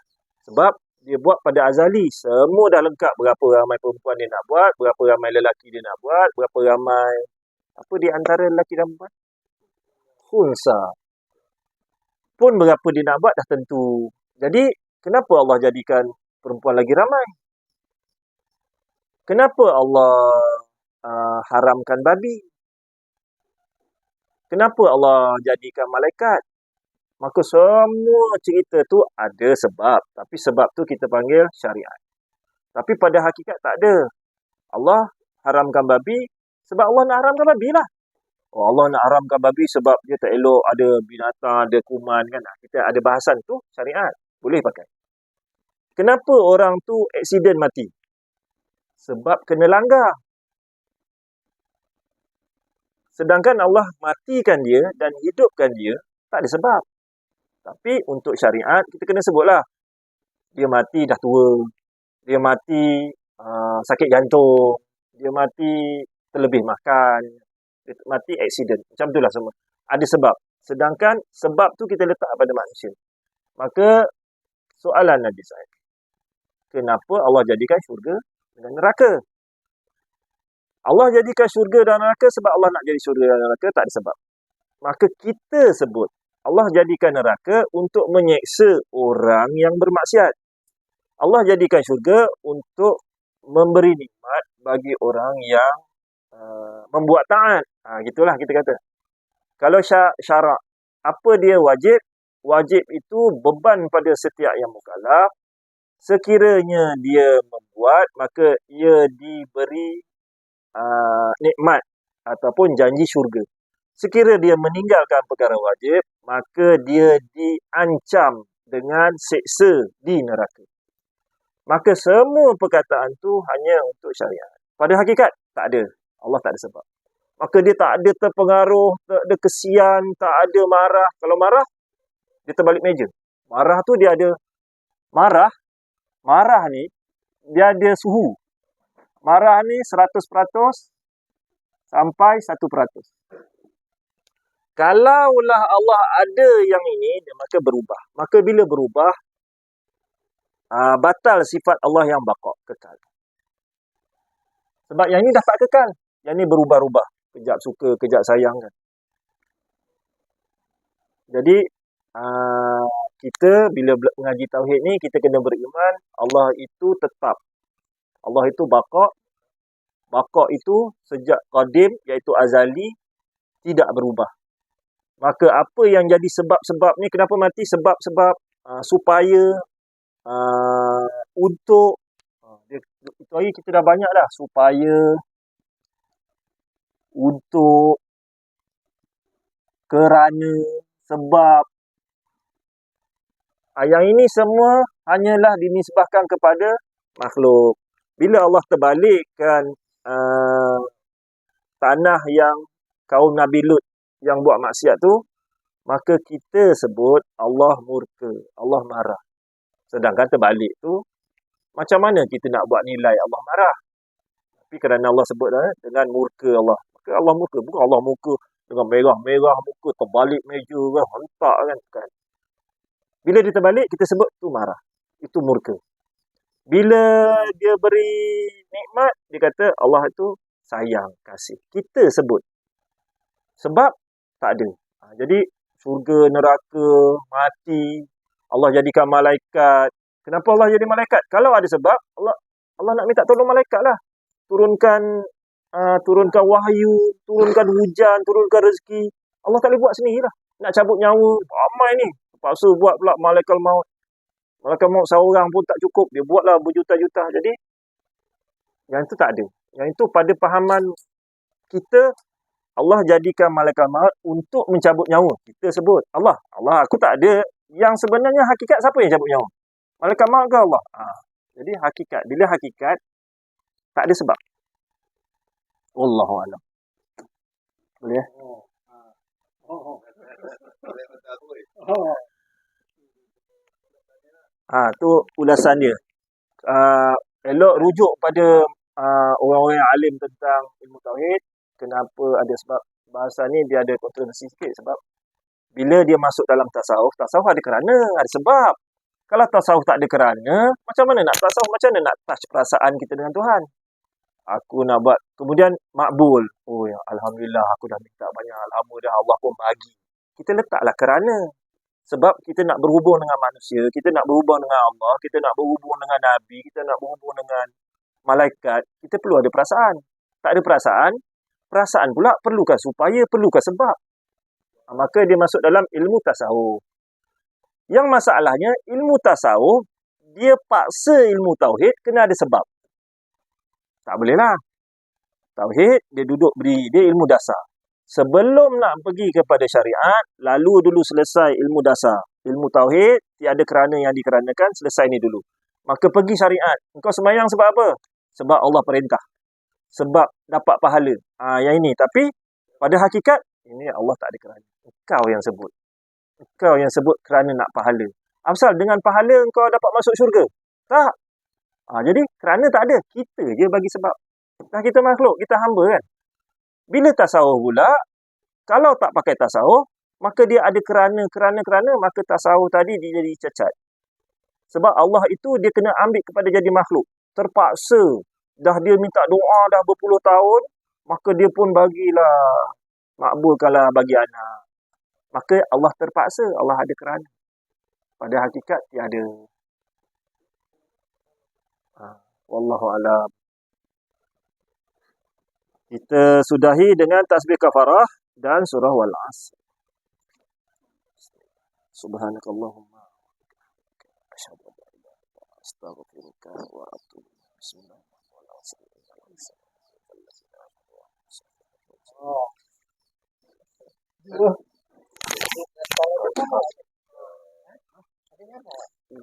Sebab dia buat pada azali. Semua dah lengkap. Berapa ramai perempuan dia nak buat. Berapa ramai lelaki dia nak buat. Berapa ramai. Apa di antara lelaki dan perempuan? Khunsa. Pun berapa dia nak buat dah tentu. Jadi, kenapa Allah jadikan perempuan lagi ramai? Kenapa Allah haramkan babi? Kenapa Allah jadikan malaikat? Maka semua cerita tu ada sebab. Tapi sebab tu kita panggil syariat. Tapi pada hakikat tak ada. Allah haramkan babi sebab Allah nak haramkan babi lah. Oh, Allah nak haramkan babi sebab dia tak elok, ada binatang, ada kuman kan. Kita ada bahasan tu syariat. Boleh pakai. Kenapa orang tu aksiden mati? Sebab kena langgar. Sedangkan Allah matikan dia dan hidupkan dia, tak ada sebab. Tapi untuk syariat, kita kena sebutlah. Dia mati dah tua. Dia mati sakit jantung. Dia mati terlebih makan. Dia mati aksiden. Macam itulah semua. Ada sebab. Sedangkan sebab tu kita letak pada manusia. Maka soalan Nabi Sa'id. Kenapa Allah jadikan syurga dengan neraka? Allah jadikan syurga dan neraka sebab Allah nak jadi syurga dan neraka, tak ada sebab. Maka kita sebut Allah jadikan neraka untuk menyeksa orang yang bermaksiat. Allah jadikan syurga untuk memberi nikmat bagi orang yang membuat taat. Gitulah kita kata. Kalau syarak, apa dia wajib? Wajib itu beban pada setiap yang mukallaf. Sekiranya dia membuat, maka ia diberi nikmat ataupun janji syurga. Sekiranya dia meninggalkan perkara wajib, maka dia diancam dengan seksa di neraka. Maka semua perkataan tu hanya untuk syariat. Pada hakikat, tak ada. Allah tak ada sebab. Maka dia tak ada terpengaruh, tak ada kesian, tak ada marah. Kalau marah, dia terbalik meja. Marah tu dia ada marah ni, dia ada suhu. Marah ni 100% sampai 1%. Kalaulah Allah ada yang ini, maka berubah. Maka bila berubah, batal sifat Allah yang baqa, kekal. Sebab yang ini dah tak kekal. Yang ini berubah-ubah. Kejap suka, kejap sayang kan. Jadi, kita bila mengaji tauhid ni, kita kena beriman Allah itu tetap. Allah itu baqa. Baqa itu sejak qadim, iaitu azali, tidak berubah. Maka apa yang jadi sebab-sebab ni, kenapa mati? Sebab-sebab supaya untuk itu hari kita dah banyak dah. Supaya, untuk, kerana, sebab. Yang ini semua hanyalah dinisbahkan kepada makhluk. Bila Allah terbalikkan tanah yang kaum Nabi Lut yang buat maksiat tu, maka kita sebut Allah murka, Allah marah. Sedangkan terbalik tu, macam mana kita nak buat nilai Allah marah? Tapi kerana Allah sebut dengan murka Allah. Maka Allah murka, bukan Allah murka dengan merah-merah muka, terbalik meja kan, hentak kan. Bila dia terbalik, kita sebut tu marah. Itu murka. Bila dia beri nikmat, dia kata Allah itu sayang, kasih. Kita sebut. Sebab tak ada. Jadi surga, neraka, mati, Allah jadikan malaikat. Kenapa Allah jadi malaikat? Kalau ada sebab, Allah nak minta tolong malaikat lah. Turunkan turunkan wahyu, turunkan hujan, turunkan rezeki. Allah tak boleh buat sendirilah. Nak cabut nyawa, ramai ni. Terpaksa buat pula malaikat maut. Malaikat maut seorang pun tak cukup. Dia buatlah berjuta-juta. Jadi, yang itu tak ada. Yang itu pada pahaman kita, Allah jadikan malaikat maut untuk mencabut nyawa. Kita sebut, Allah, aku tak ada. Yang sebenarnya hakikat siapa yang cabut nyawa? Malaikat maut ke Allah? Jadi hakikat. Bila hakikat, tak ada sebab. Wallahu a'lam. Boleh? Tu ulasan dia. Elok rujuk pada orang-orang yang alim tentang ilmu tauhid. Kenapa ada sebab bahasa ni dia ada kontroversi sikit sebab bila dia masuk dalam tasawuf ada kerana, ada sebab. Kalau tasawuf tak ada kerana, macam mana nak tasawuf? Macam mana nak touch perasaan kita dengan Tuhan? Aku nak buat, kemudian makbul. Oh ya, Alhamdulillah aku dah minta banyak. Lama dah Allah pun bagi. Kita letaklah kerana. Sebab kita nak berhubung dengan manusia, kita nak berhubung dengan Allah, kita nak berhubung dengan Nabi, kita nak berhubung dengan malaikat. Kita perlu ada perasaan. Tak ada perasaan pula perlukan sebab. Maka dia masuk dalam ilmu tasawuf. Yang masalahnya, ilmu tasawuf, dia paksa ilmu tauhid kena ada sebab. Tak boleh lah. Tauhid, dia duduk berdiri, dia ilmu dasar. Sebelum nak pergi kepada syariat, lalu dulu selesai ilmu dasar. Ilmu tauhid, tiada kerana yang dikeranakan, selesai ni dulu. Maka pergi syariat. Engkau sembahyang sebab apa? Sebab Allah perintah. Sebab dapat pahala. Yang ini. Tapi, pada hakikat, ini Allah tak ada kerana. Engkau yang sebut. Engkau yang sebut kerana nak pahala. Asal dengan pahala engkau dapat masuk syurga? Tak. Jadi, kerana tak ada. Kita je bagi sebab. Dah kita makhluk, kita hamba kan? Bila tasawuf pula, kalau tak pakai tasawuf, maka dia ada kerana, maka tasawuf tadi dia jadi cacat. Sebab Allah itu dia kena ambil kepada jadi makhluk. Terpaksa. Dah dia minta doa dah berpuluh tahun, maka dia pun bagilah, makbulkanlah bagi anak. Maka Allah terpaksa, Allah ada kerana. Pada hakikat, tiada. Wallahu a'lam. Kita sudahi dengan tasbih kafarah dan surah Wal-Asr. Subhanakallahumma asyhadu an la ilaha illa anta astaghfiruka wa atubu ilaik. Bismillahirrahmanirrahim.